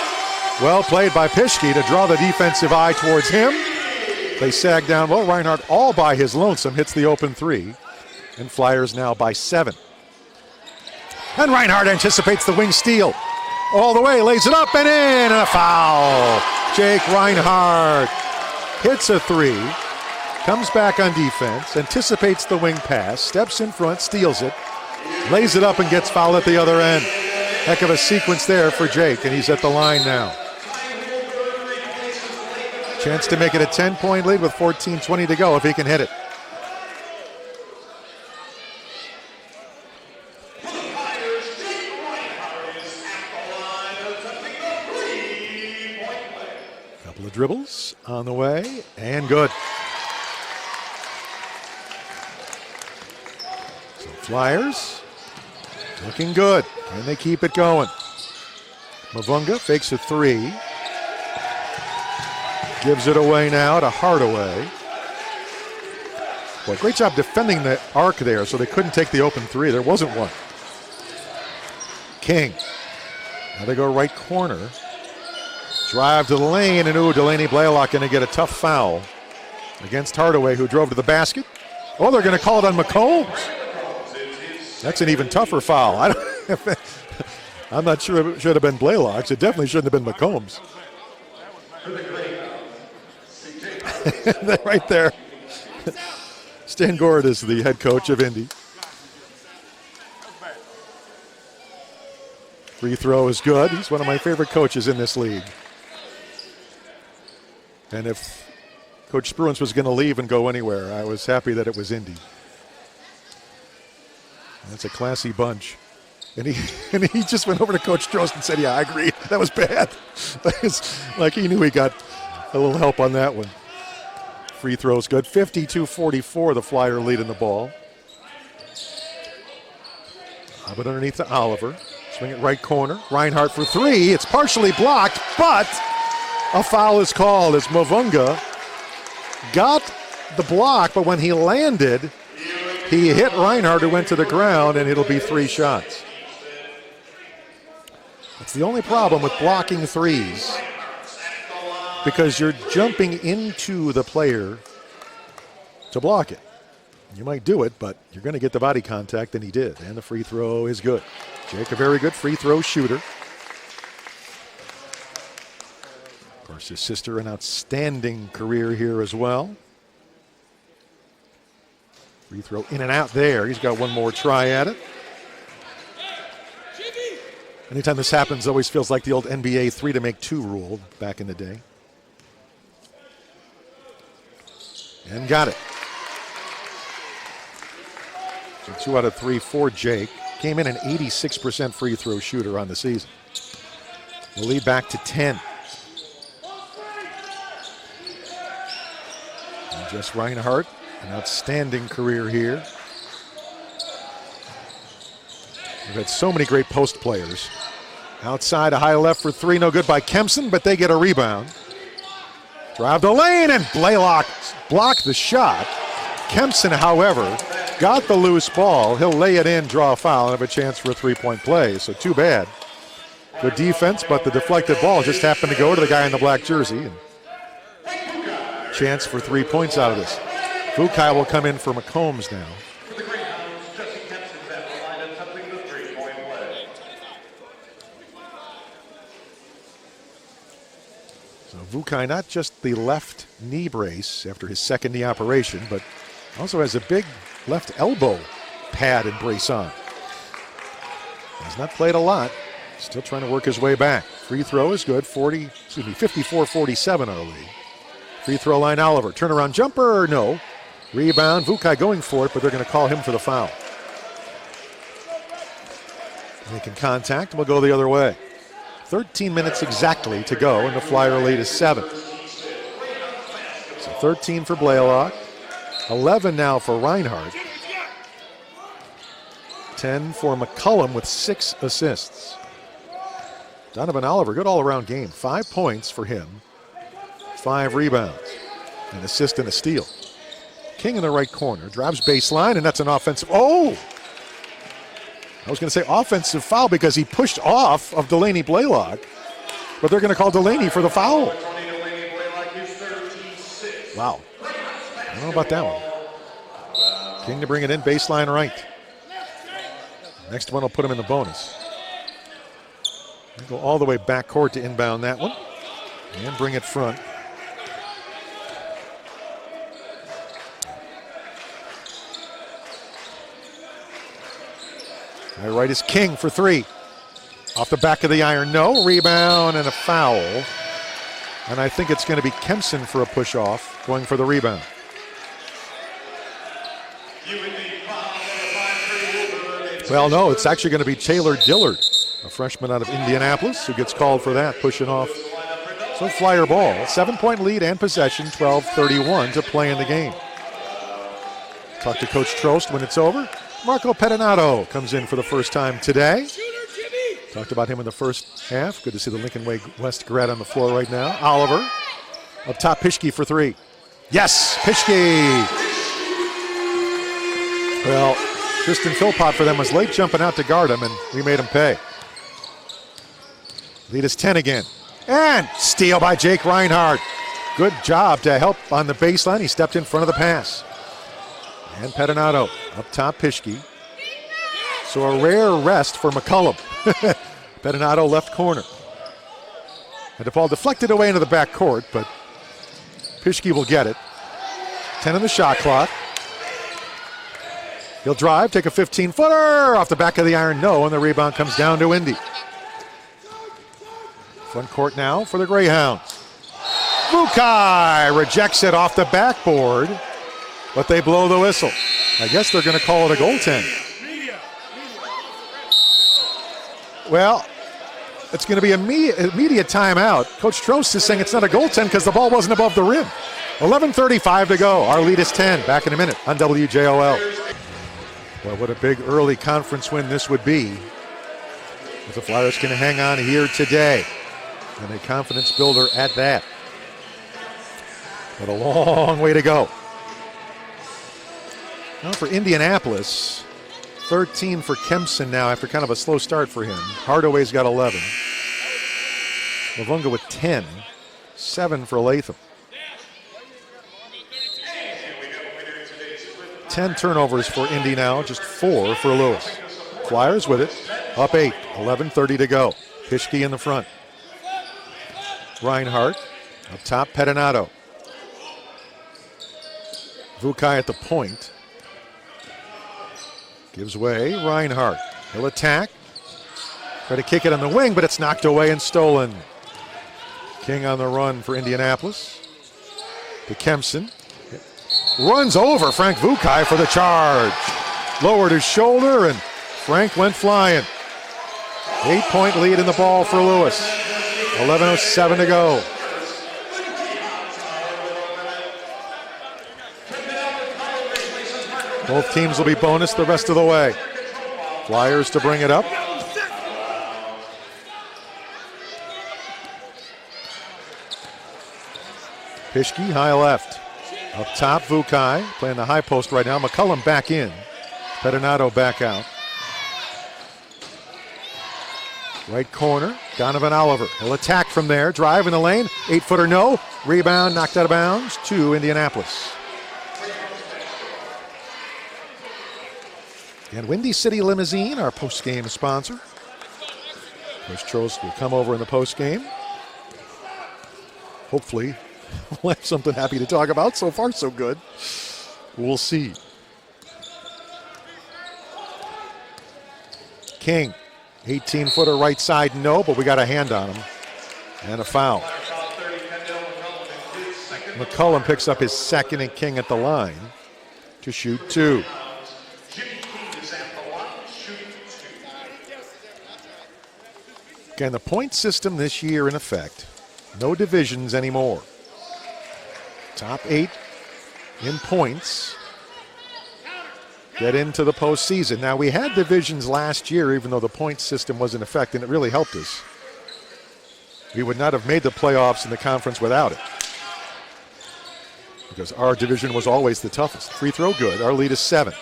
Well played by Pischke to draw the defensive eye towards him. They sag down. Well, Reinhart all by his lonesome hits the open 3. And Flyers now by 7. And Reinhart anticipates the wing steal. All the way, lays it up and in, and a foul. Jake Reinhart hits a 3, comes back on defense, anticipates the wing pass, steps in front, steals it, lays it up and gets fouled at the other end. Heck of a sequence there for Jake, and he's at the line now. Chance to make it a 10-point lead with 14:20 to go if he can hit it. Couple of dribbles on the way, and good. So Flyers looking good. Can they keep it going? Mavunga fakes a 3. Gives it away now to Hardaway. Well, great job defending the arc there so they couldn't take the open 3. There wasn't one. King. Now they go right corner. Drive to the lane, and Delaney Blaylock going to get a tough foul against Hardaway, who drove to the basket. Oh, they're going to call it on McCombs. That's an even tougher foul. I'm not sure it should have been Blaylock's. It definitely shouldn't have been McCombs. Right there. Stan Gord is the head coach of Indy. Free throw is good. He's one of my favorite coaches in this league. And if Coach Spruance was going to leave and go anywhere, I was happy that it was Indy. That's a classy bunch. And he just went over to Coach Strost and said, yeah, I agree. That was bad. It's like he knew he got a little help on that one. Free throw's good. 52-44, the Flyer lead in the ball. Up it underneath to Oliver. Swing it right corner. Reinhart for 3. It's partially blocked, but a foul is called as Mavunga got the block, but when he landed, he hit Reinhart, who went to the ground, and it'll be 3 shots. That's the only problem with blocking threes, because you're jumping into the player to block it. You might do it, but you're going to get the body contact, and he did. And the free throw is good. Jake, a very good free throw shooter. Of course, his sister, an outstanding career here as well. Free throw in and out there. He's got one more try at it. Anytime this happens, it always feels like the old NBA 3 to make 2 rule back in the day. And got it. So 2 out of 3 for Jake. Came in an 86% free throw shooter on the season. The lead back to 10. And just Reinhart, an outstanding career here. We've had so many great post players. Outside, a high left for 3, no good by Kempson, but they get a rebound. Drive the lane, and Blaylock blocked the shot. Kempson, however, got the loose ball. He'll lay it in, draw a foul, and have a chance for a 3-point play. So too bad. Good defense, but the deflected ball just happened to go to the guy in the black jersey. And chance for 3 points out of this. Vukaj will come in for McCombs now. So Vukaj, not just the left knee brace after his second knee operation, but also has a big left elbow pad and brace on. He's not played a lot. Still trying to work his way back. Free throw is good. 54-47 our lead. Free throw line, Oliver. Turnaround jumper, no. Rebound, Vukaj going for it, but they're going to call him for the foul. Making contact, and we'll go the other way. 13 minutes exactly to go, and the Flyer lead is 7. So 13 for Blaylock. 11 now for Reinhart. 10 for McCullum with 6 assists. Donovan Oliver, good all-around game. 5 points for him. 5 rebounds. An assist and a steal. King in the right corner. Drives baseline, and that's an offensive. Oh! I was going to say offensive foul because he pushed off of Delaney Blaylock. But they're going to call Delaney for the foul. Wow. I don't know about that one. King to bring it in, baseline right. Next one will put him in the bonus. Go all the way backcourt to inbound that one. And bring it front. High right is King for 3. Off the back of the iron, no. Rebound and a foul. And I think it's going to be Kempson for a push-off, going for the rebound. Well, no, it's actually going to be Taylor Dillard, a freshman out of Indianapolis, who gets called for that, pushing off. So Flyer ball, 7-point lead and possession, 12:31 to play in the game. Talk to Coach Trost when it's over. Marco Pettinato comes in for the first time today. Talked about him in the first half. Good to see the Lincoln Way West grad on the floor right now. Oliver up top, Pischke for 3. Yes, Pischke. Well, Tristan Philpott for them was late jumping out to guard him, and we made him pay. Lead is 10 again. And steal by Jake Reinhart. Good job to help on the baseline. He stepped in front of the pass. And Pettinato up top, Pischke. So a rare rest for McCullum. Pettinato left corner. And the ball deflected away into the back court, but Pischke will get it. 10 on the shot clock. He'll drive, take a 15-footer off the back of the iron, no, and the rebound comes down to Indy. Front court now for the Greyhounds. Vukaj rejects it off the backboard, but they blow the whistle. I guess they're going to call it a goaltend. Well, it's going to be a media timeout. Coach Trost is saying it's not a goaltend because the ball wasn't above the rim. 11:35 to go. Our lead is 10. Back in a minute on WJOL. Well, what a big early conference win this would be. If the Flyers can hang on here today. And a confidence builder at that. But a long way to go. Now for Indianapolis, 13 for Kempson now after kind of a slow start for him. Hardaway's got 11. Lavunga with 10. 7 for Latham. 10 turnovers for Indy now, just 4 for Lewis. Flyers with it, up 8, 11:30 to go. Pischke in the front. Reinhart up top, Pettinato. Vukaj at the point. Gives way, Reinhart. He'll attack. Try to kick it on the wing, but it's knocked away and stolen. King on the run for Indianapolis. To Kempson. Runs over Frank Vukaj for the charge. Lowered his shoulder, and Frank went flying. 8-point lead in the ball for Lewis. 11:07 to go. Both teams will be bonus the rest of the way. Flyers to bring it up. Pischke, high left. Up top, Vukaj playing the high post right now. McCullum back in. Pettinato back out. Right corner, Donovan Oliver. He'll attack from there. Drive in the lane. 8-footer no. Rebound knocked out of bounds to Indianapolis. And Windy City Limousine, our post-game sponsor. Coach Trost will come over in the post-game. Hopefully, we'll have something happy to talk about. So far, so good. We'll see. King, 18-footer right side, no, but we got a hand on him. And a foul. McCullum picks up his second, and King at the line to shoot 2. Again, the point system this year in effect. No divisions anymore. Top 8 in points get into the postseason. Now, we had divisions last year, even though the point system was in effect, and it really helped us. We would not have made the playoffs in the conference without it, because our division was always the toughest. Free throw good. Our lead is 7.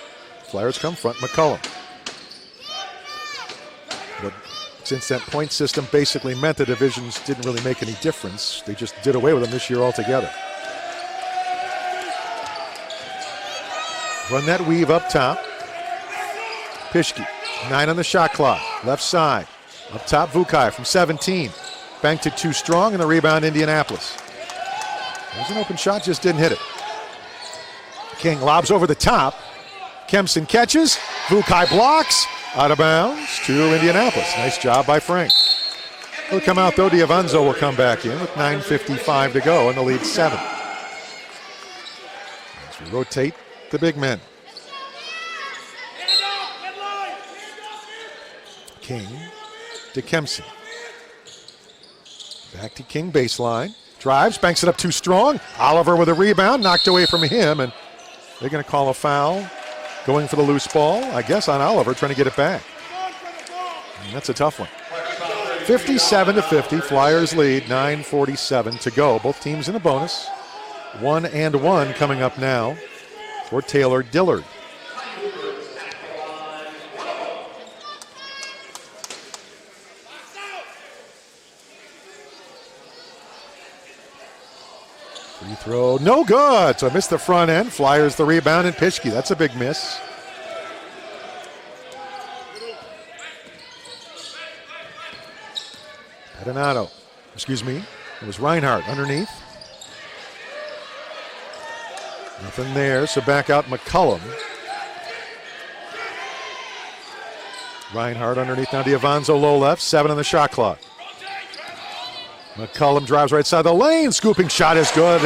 Flyers come front, McCullum. But since that point system basically meant the divisions didn't really make any difference, they just did away with them this year altogether. Run that weave up top. Pischke, 9 on the shot clock. Left side. Up top, Vukaj from 17. Banked it too strong, and the rebound, Indianapolis. There's an open shot, just didn't hit it. King lobs over the top. Kempson catches. Vukaj blocks. Out of bounds to Indianapolis. Nice job by Frank. He'll come out, though. D'Avanzo will come back in with 9:55 to go, and the lead 7. As we rotate the big men. King to Kempson. Back to King baseline. Drives, banks it up too strong. Oliver with a rebound, knocked away from him, and they're going to call a foul. Going for the loose ball, I guess, on Oliver, trying to get it back. And that's a tough one. 57-50, Flyers lead, 9:47 to go. Both teams in a bonus. 1-1 coming up now for Taylor Dillard. Free throw, no good. So I missed the front end. Flyers the rebound, and Pischke. That's a big miss. Pettinato. Excuse me. It was Reinhart underneath. Nothing there, so back out McCullum. Reinhart underneath now. D'Avanzo low left. 7 on the shot clock. McCullum drives right side of the lane. Scooping shot is good.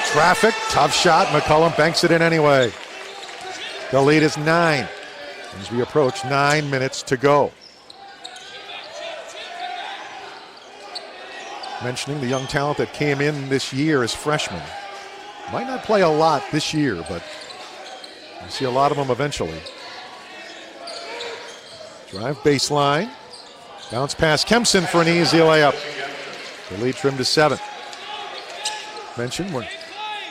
Traffic, tough shot. McCullum banks it in anyway. The lead is 9 as we approach 9 minutes to go. Mentioning the young talent that came in this year as freshmen. Might not play a lot this year, but you see a lot of them eventually. Drive baseline. Bounce pass Kempson for an easy layup. The lead trimmed to 7. Mentioned when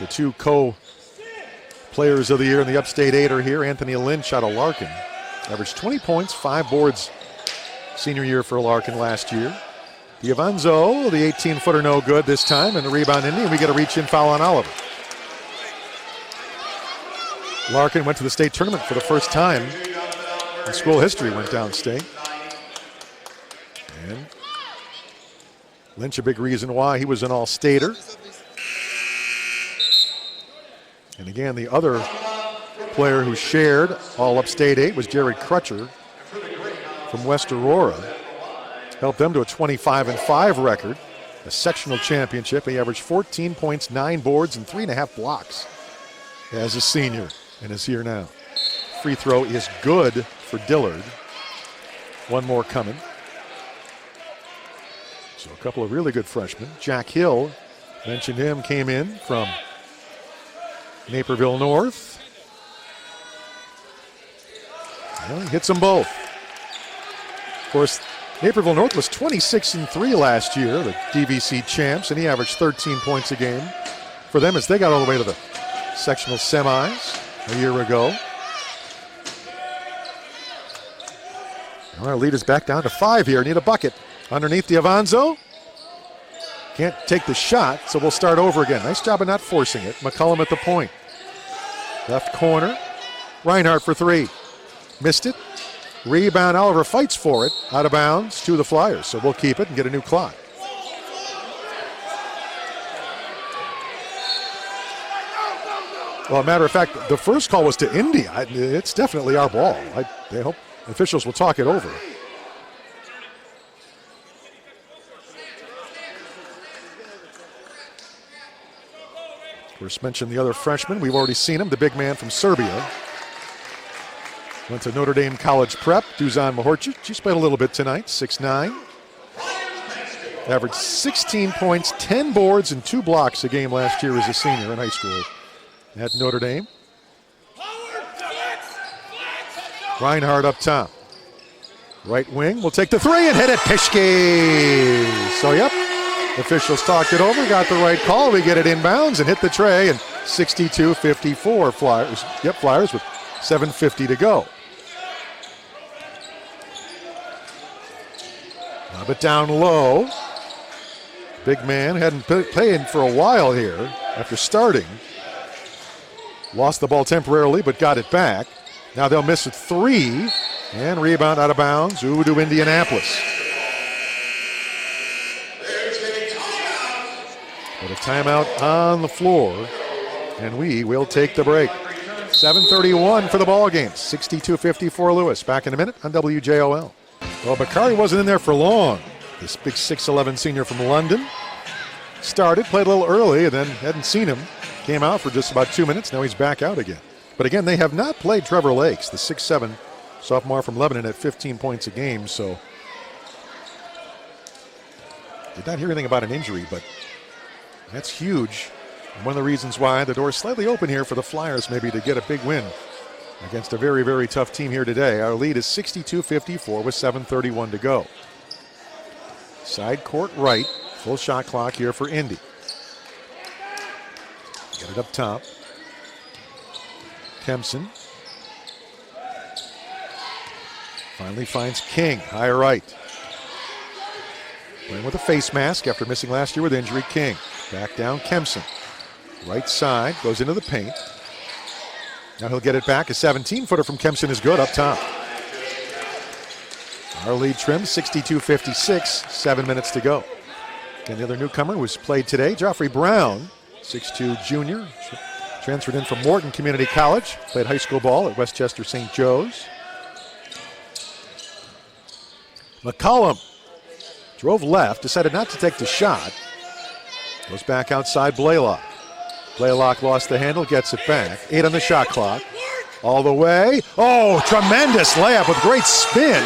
the 2 co-players of the year in the Upstate 8 are here. Anthony Lynch out of Larkin. Averaged 20 points, 5 boards senior year for Larkin last year. D'Avanzo, the 18-footer no good this time, and the rebound Indy, and we get a reach-in foul on Oliver. Larkin went to the state tournament for the first time in school history, went downstate. And Lynch, a big reason why he was an all-stater. And again, the other player who shared all upstate 8 was Jared Crutcher from West Aurora. Helped them to a 25-5 record, a sectional championship. He averaged 14 points, 9 boards, and 3.5 blocks as a senior, and is here now. Free throw is good for Dillard. One more coming. So a couple of really good freshmen. Jack Hill, mentioned him, came in from Naperville North. Well, he hits them both. Of course, Naperville North was 26-3 last year, the DVC champs, and he averaged 13 points a game for them as they got all the way to the sectional semis a year ago. All right, lead is back down to 5 here. Need a bucket. Underneath D'Avanzo. Can't take the shot, so we'll start over again. Nice job of not forcing it. McCullum at the point. Left corner. Reinhart for 3. Missed it. Rebound, Oliver fights for it. Out of bounds to the Flyers, so we'll keep it and get a new clock. Well, a matter of fact, the first call was to Indy. It's definitely our ball. I hope officials will talk it over. First mentioned the other freshman. We've already seen him, the big man from Serbia. Went to Notre Dame College Prep. Dusan Mahorcic. He's played a little bit tonight, 6'9". Averaged 16 points, 10 boards, and 2 blocks a game last year as a senior in high school at Notre Dame. Reinhart up top. Right wing will take the 3 and hit it. Pischke. So, yep, officials talked it over, got the right call. We get it inbounds and hit the tray, and 62-54 Flyers. Yep, Flyers with 7:50 to go. But down low. Big man hadn't played for a while here after starting. Lost the ball temporarily, but got it back. Now they'll miss a 3, and rebound out of bounds. Ooh, to Indianapolis. But a timeout on the floor, and we will take the break. 7:31 for the ball game. 62-54 Lewis. Back in a minute on WJOL. Well, Bakari wasn't in there for long. This big 6'11 senior from London. Started, played a little early, and then hadn't seen him. Came out for just about 2 minutes. Now he's back out again. But again, they have not played Trevor Lakes, the 6'7 sophomore from Lebanon, at 15 points a game. So did not hear anything about an injury, but that's huge. And one of the reasons why the door is slightly open here for the Flyers maybe to get a big win against a very, very tough team here today. Our lead is 62-54 with 7:31 to go. Side court right, full shot clock here for Indy. Get it up top. Kempson finally finds King, high right. Playing with a face mask after missing last year with injury. King back down. Kempson, right side, goes into the paint. Now he'll get it back. A 17-footer from Kempson is good up top. Our lead trimmed 62-56, 7 minutes to go. And the other newcomer was played today, Joffrey Brown, 6'2 junior, transferred in from Morton Community College, played high school ball at Westchester St. Joe's. McCullum drove left, decided not to take the shot. Goes back outside Blaylock. Blaylock lost the handle, gets it back. 8 on the shot clock. All the way. Oh, tremendous layup with great spin.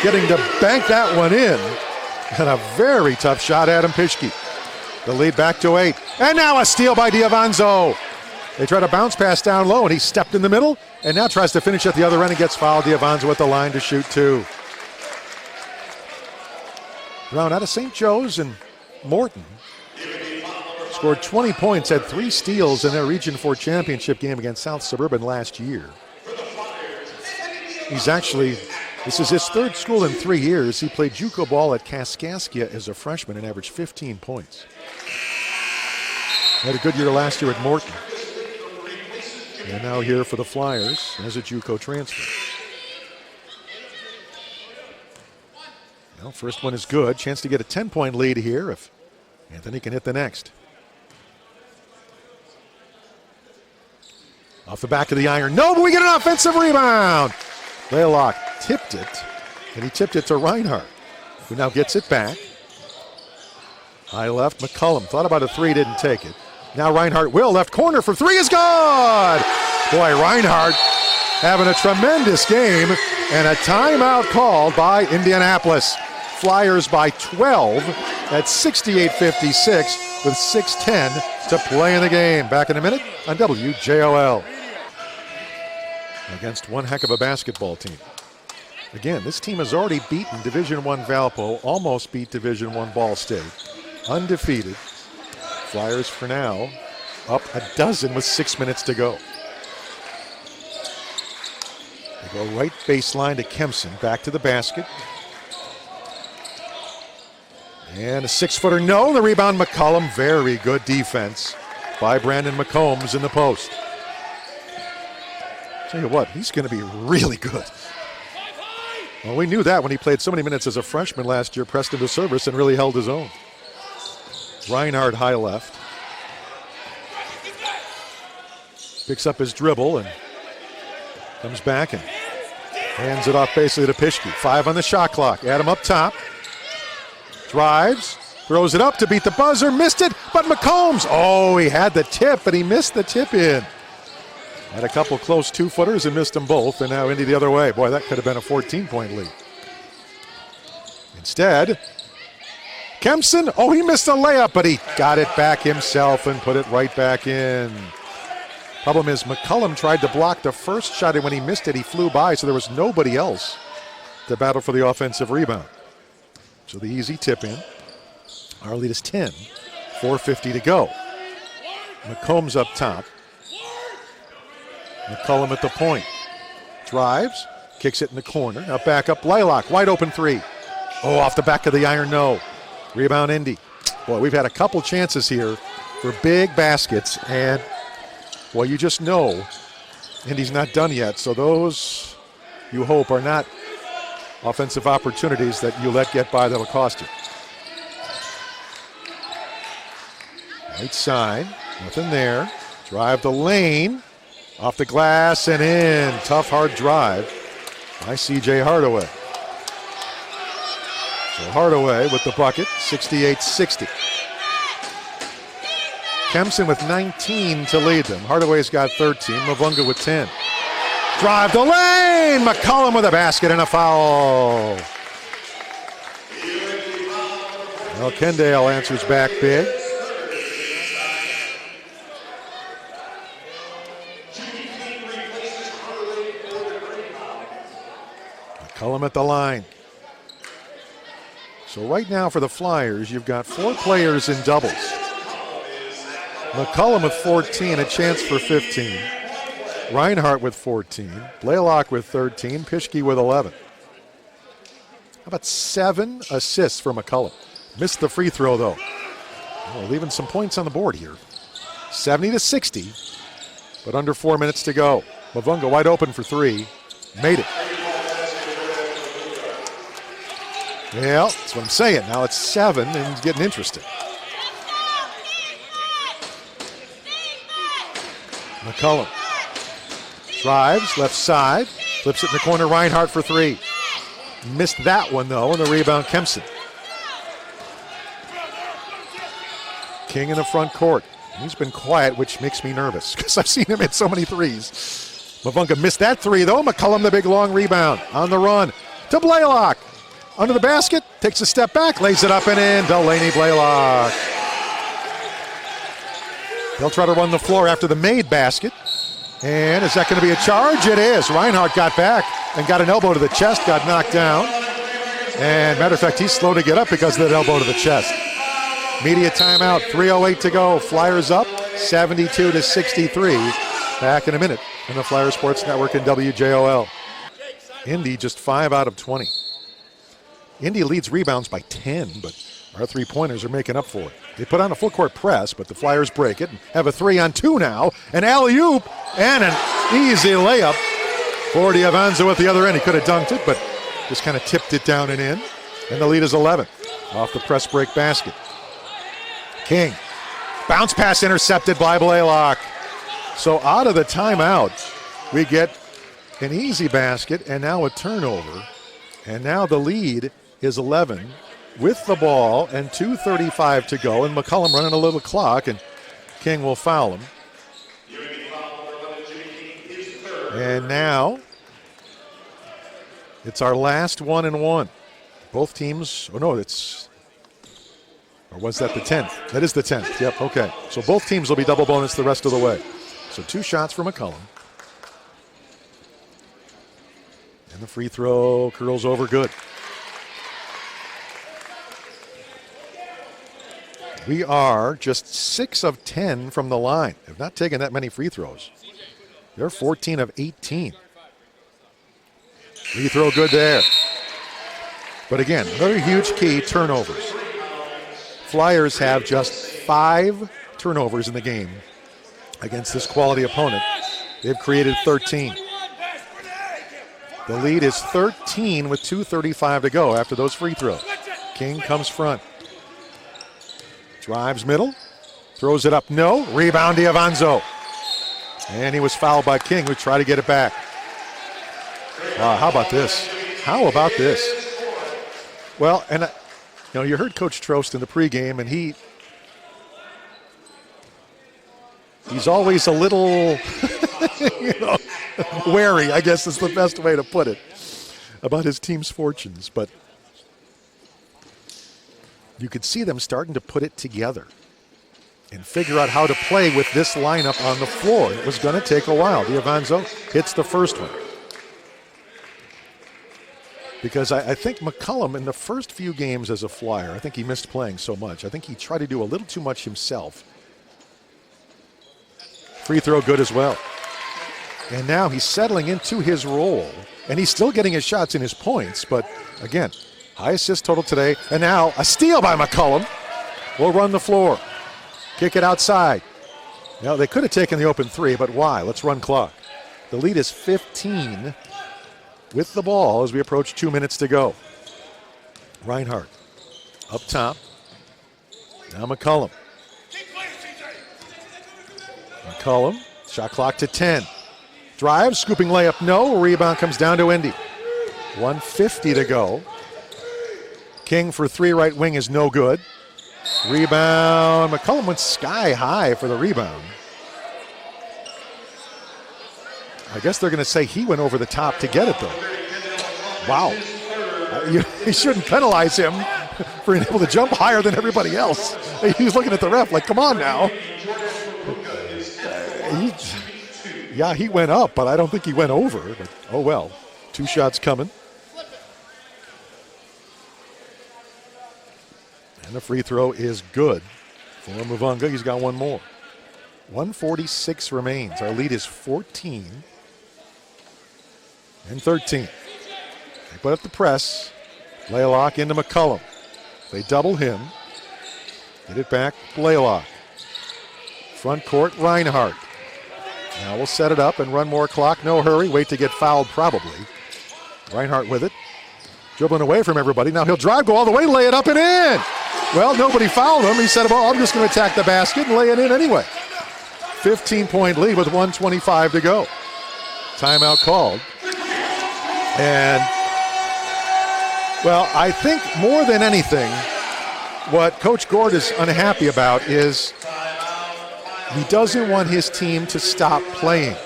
Getting to bank that one in. And a very tough shot, Adam Pischke. The lead back to 8. And now a steal by D'Avanzo. They try to bounce pass down low, and he stepped in the middle, and now tries to finish at the other end and gets fouled. D'Avanzo at the line to shoot 2. Brown out of St. Joe's and Morton. Scored 20 points, had 3 steals in their Region 4 championship game against South Suburban last year. He's actually, this is his 3rd school in 3 years. He played JUCO ball at Kaskaskia as a freshman and averaged 15 points. Had a good year last year at Morton. And now here for the Flyers as a JUCO transfer. Well, first one is good. Chance to get a 10-point lead here if Anthony can hit the next. Off the back of the iron. No, but we get an offensive rebound. Blaylock tipped it, and he tipped it to Reinhart, who now gets it back. High left, McCullum thought about a three, didn't take it. Now Reinhart will, left corner for three is good! Boy, Reinhart having a tremendous game, and a timeout called by Indianapolis. Flyers by 12 at 68-56 with 6:10 to play in the game. Back in a minute on WJOL. Against one heck of a basketball team. Again, this team has already beaten Division I Valpo, almost beat Division I Ball State. Undefeated. Flyers for now up a dozen with 6 minutes to go. They go right baseline to Kempson, back to the basket. And a 6-footer, no. The rebound, McCullum. Very good defense by Brandon McCombs in the post. Tell you what, he's going to be really good. Well, we knew that when he played so many minutes as a freshman last year, pressed into service and really held his own. Reinhart high left. Picks up his dribble and comes back and hands it off basically to Pischke. 5 on the shot clock. Adam up top. Drives, throws it up to beat the buzzer, missed it, but McCombs, oh, he had the tip, but he missed the tip in. Had a couple close 2-footers and missed them both, and now Indy the other way. Boy, that could have been a 14-point lead. Instead, Kempson, oh, he missed a layup, but he got it back himself and put it right back in. Problem is, McCullum tried to block the first shot, and when he missed it, he flew by, so there was nobody else to battle for the offensive rebound. So the easy tip in. Our lead is 10, 4:50 to go. McCombs up top. McCullum at the point. Drives, kicks it in the corner. Now back up Blaylock, wide open three. Oh, off the back of the iron, no. Rebound Indy. Boy, we've had a couple chances here for big baskets, and well, you just know Indy's not done yet, so those, you hope, are not offensive opportunities that you let get by that'll cost you. Right side, nothing there. Drive the lane, off the glass and in. Tough, hard drive by C.J. Hardaway. So Hardaway with the bucket, 68-60. Kempson with 19 to lead them. Hardaway's got 13, Mavunga with 10. Drive the lane, McCullum with a basket and a foul. Well, Kendall answers back big. McCullum at the line. So right now for the Flyers, you've got 4 players in doubles. McCullum with 14, a chance for 15. Reinhart with 14, Blaylock with 13, Pischke with 11. How about 7 assists for McCullum? Missed the free throw though. Oh, leaving some points on the board here. 70-60, but under 4 minutes to go. Mavunga wide open for 3, made it. Well, that's what I'm saying. Now it's 7 and it's getting interesting. McCullum drives, left side, flips it in the corner, Reinhart for 3. Missed that one though, and the rebound Kempson. King in the front court. He's been quiet, which makes me nervous because I've seen him hit so many threes. Mavunga missed that 3 though. McCullum the big long rebound on the run to Blaylock. Under the basket, takes a step back, lays it up and in. Delaney Blaylock. They'll try to run the floor after the made basket. And is that going to be a charge? It is. Reinhart got back and got an elbow to the chest, got knocked down. And matter of fact, he's slow to get up because of that elbow to the chest. Media timeout, 3:08 to go. Flyers up, 72-63. Back in a minute on the Flyer Sports Network and WJOL. Indy just 5 out of 20. Indy leads rebounds by 10, but Our three-pointers are making up for it. They put on a full-court press, but the Flyers break it and have a 3-on-2 now. An alley-oop and an easy layup for D'Avanzo at the other end. He could have dunked it, but just kind of tipped it down and in. And the lead is 11 off the press break basket. King. Bounce pass intercepted by Blaylock. So out of the timeout, we get an easy basket and now a turnover. And now the lead is 11 with the ball and 2:35 to go. And McCullum running a little clock, and King will foul him. And now it's our last 1-and-1. Both teams, or was that the 10th? That is the 10th, yep, okay. So both teams will be double bonus the rest of the way. So 2 shots for McCullum. And the free throw curls over good. We are just 6 of 10 from the line. Have not taken that many free throws. They're 14 of 18. Free throw good there. But again, another huge key, turnovers. Flyers have just 5 turnovers in the game against this quality opponent. They've created 13. The lead is 13 with 2:35 to go after those free throws. King comes front. Drives middle. Throws it up, no. Rebound D'Avanzo. And he was fouled by King, who tried to get it back. Wow, how about this? How about this? Well, and you heard Coach Trost in the pregame, and he's always a little wary, I guess is the best way to put it, about his team's fortunes. But you could see them starting to put it together and figure out how to play with this lineup on the floor. It was going to take a while. D'Avanzo hits the first one. Because I think McCullum, in the first few games as a Flyer, I think he missed playing so much. I think he tried to do a little too much himself. Free throw good as well. And now he's settling into his role, and he's still getting his shots and his points. But again, high assist total today. And now a steal by McCullum. Will run the floor. Kick it outside. Now, they could have taken the open 3, but why? Let's run clock. The lead is 15 with the ball as we approach 2 minutes to go. Reinhart up top. Now McCullum. McCullum, shot clock to 10. Drive, scooping layup, no. Rebound comes down to Indy. 1:50 to go. King for 3 right wing is no good. Rebound. McCullum went sky high for the rebound. I guess they're going to say he went over the top to get it, though. Wow. You shouldn't penalize him for being able to jump higher than everybody else. He's looking at the ref like, come on now. He went up, but I don't think he went over. But, oh, well. 2 shots coming. And the free throw is good for Muvunga. He's got one more. 1:46 remains. Our lead is 14 and 13. They put up the press. Blaylock into McCullum. They double him. Get it back, Blaylock. Front court, Reinhart. Now we'll set it up and run more clock. No hurry. Wait to get fouled, probably. Reinhart with it. Dribbling away from everybody. Now he'll drive, go all the way, lay it up and in. Well, nobody fouled him. He said, well, I'm just going to attack the basket and lay it in anyway. 15-point lead with 1:25 to go. Timeout called. And, well, I think more than anything, what Coach Gord is unhappy about is he doesn't want his team to stop playing.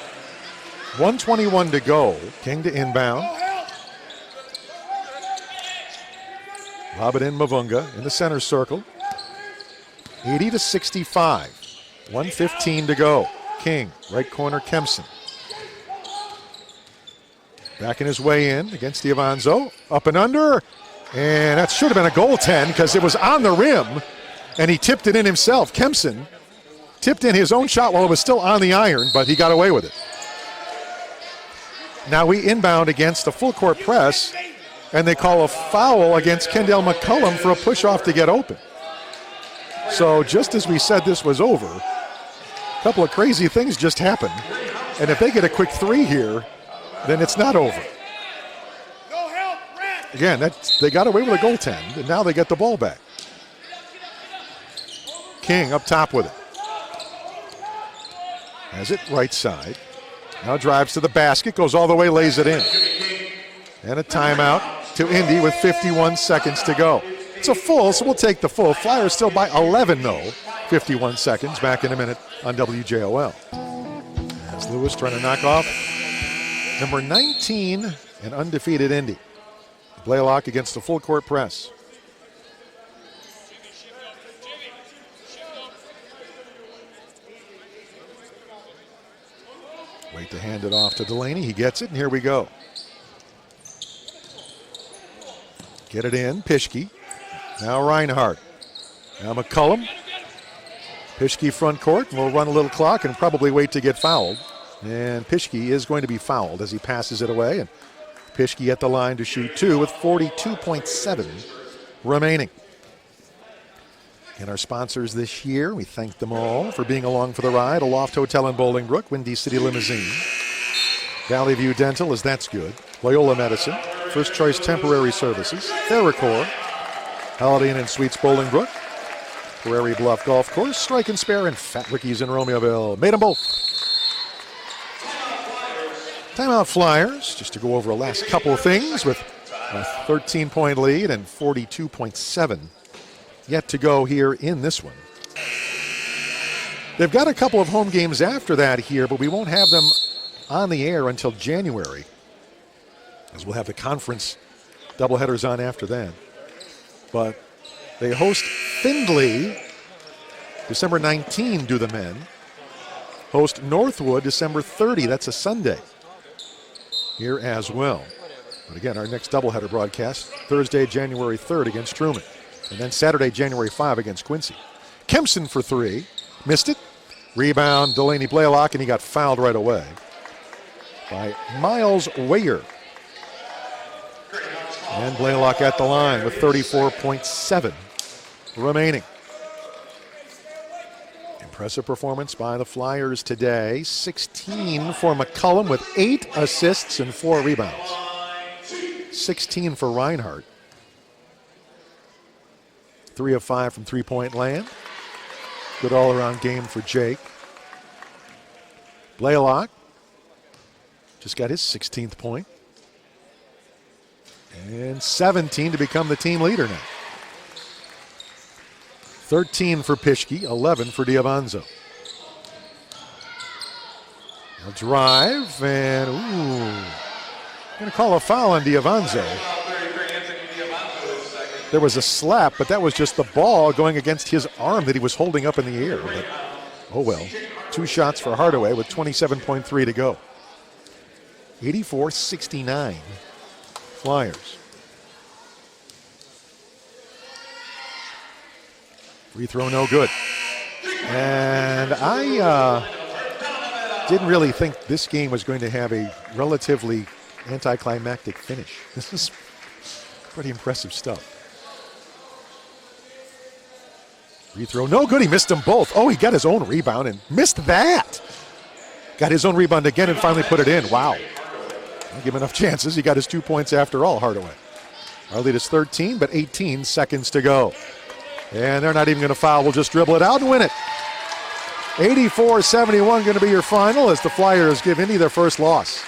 1:21 to go. King to inbound. Lob it in Muvunga in the center circle. 80-65. 1:15 to go. King, right corner, Kempson. Backing his way in against D'Avanzo. Up and under. And that should have been a goaltend because it was on the rim. And he tipped it in himself. Kempson tipped in his own shot while it was still on the iron, but he got away with it. Now we inbound against a full court press and they call a foul against Kendall McCullum for a push-off to get open. So just as we said this was over, a couple of crazy things just happened. And if they get a quick three here, then it's not over. Again, they got away with a goaltend, and now they get the ball back. King up top with it. Has it right side. Now drives to the basket, goes all the way, lays it in. And a timeout to Indy with 51 seconds to go. It's a full, so we'll take the full. Flyers still by 11, though. 51 seconds, back in a minute on WJOL. As Lewis trying to knock off number 19 and undefeated Indy. Blaylock against the full court press. Wait to hand it off to Delaney. He gets it, and here we go. Get it in, Pischke. Now Reinhart. Now McCullum. Pischke front court, and we'll run a little clock and probably wait to get fouled. And Pischke is going to be fouled as he passes it away. And Pischke at the line to shoot two with 42.7 remaining. And our sponsors this year, we thank them all for being along for the ride. A Loft Hotel in Bolingbrook, Windy City Limousine, Valley View Dental, as that's good, Loyola Medicine, First Choice Temporary Services, TheraCore, Holiday Inn and Suites Bolingbrook, Prairie Bluff Golf Course, Strike and Spare, and Fat Ricky's in Romeoville. Made them both. Timeout Flyers, just to go over a last couple of things with a 13-point lead and 42.7 yet to go here in this one. They've got a couple of home games after that here, but we won't have them on the air until January, as we'll have the conference doubleheaders on after that. But they host Findlay December 19, do the men. Host Northwood December 30, that's a Sunday here as well. But again, our next doubleheader broadcast, Thursday, January 3rd against Truman. And then Saturday, January 5 against Quincy. Kempson for three. Missed it. Rebound, Delaney Blaylock, and he got fouled right away by Miles Weyer. And Blaylock at the line with 34.7 remaining. Impressive performance by the Flyers today. 16 for McCullum with 8 assists and 4 rebounds. 16 for Reinhart. 3 of 5 from three-point land. Good all-around game for Jake. Blaylock just got his 16th point. And 17 to become the team leader now. 13 for Pischke, 11 for Diavanzo. A drive, and going to call a foul on Diavanzo. There was a slap, but that was just the ball going against his arm that he was holding up in the air. But, oh well. 2 shots for Hardaway with 27.3 to go. 84-69 Flyers. Free throw no good. And I didn't really think this game was going to have a relatively anticlimactic finish. This is pretty impressive stuff. Free throw, no good. He missed them both. Oh, he got his own rebound and missed that. Got his own rebound again and finally put it in. Wow. Didn't give him enough chances. He got his 2 points after all, Hardaway. Our lead is 13, but 18 seconds to go. And they're not even going to foul. We'll just dribble it out and win it. 84-71 going to be your final as the Flyers give Indy their first loss.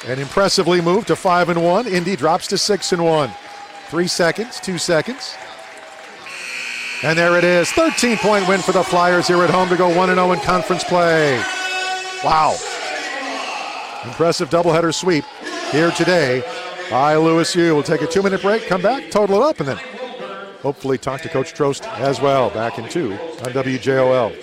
And impressively moved to 5-1. Indy drops to 6-1. 3 seconds, 2 seconds. And there it is, 13-point win for the Flyers here at home to go 1-0 in conference play. Wow. Impressive doubleheader sweep here today by Lewis U. We'll take a 2-minute break, come back, total it up, and then hopefully talk to Coach Trost as well. Back in 2 on WJOL.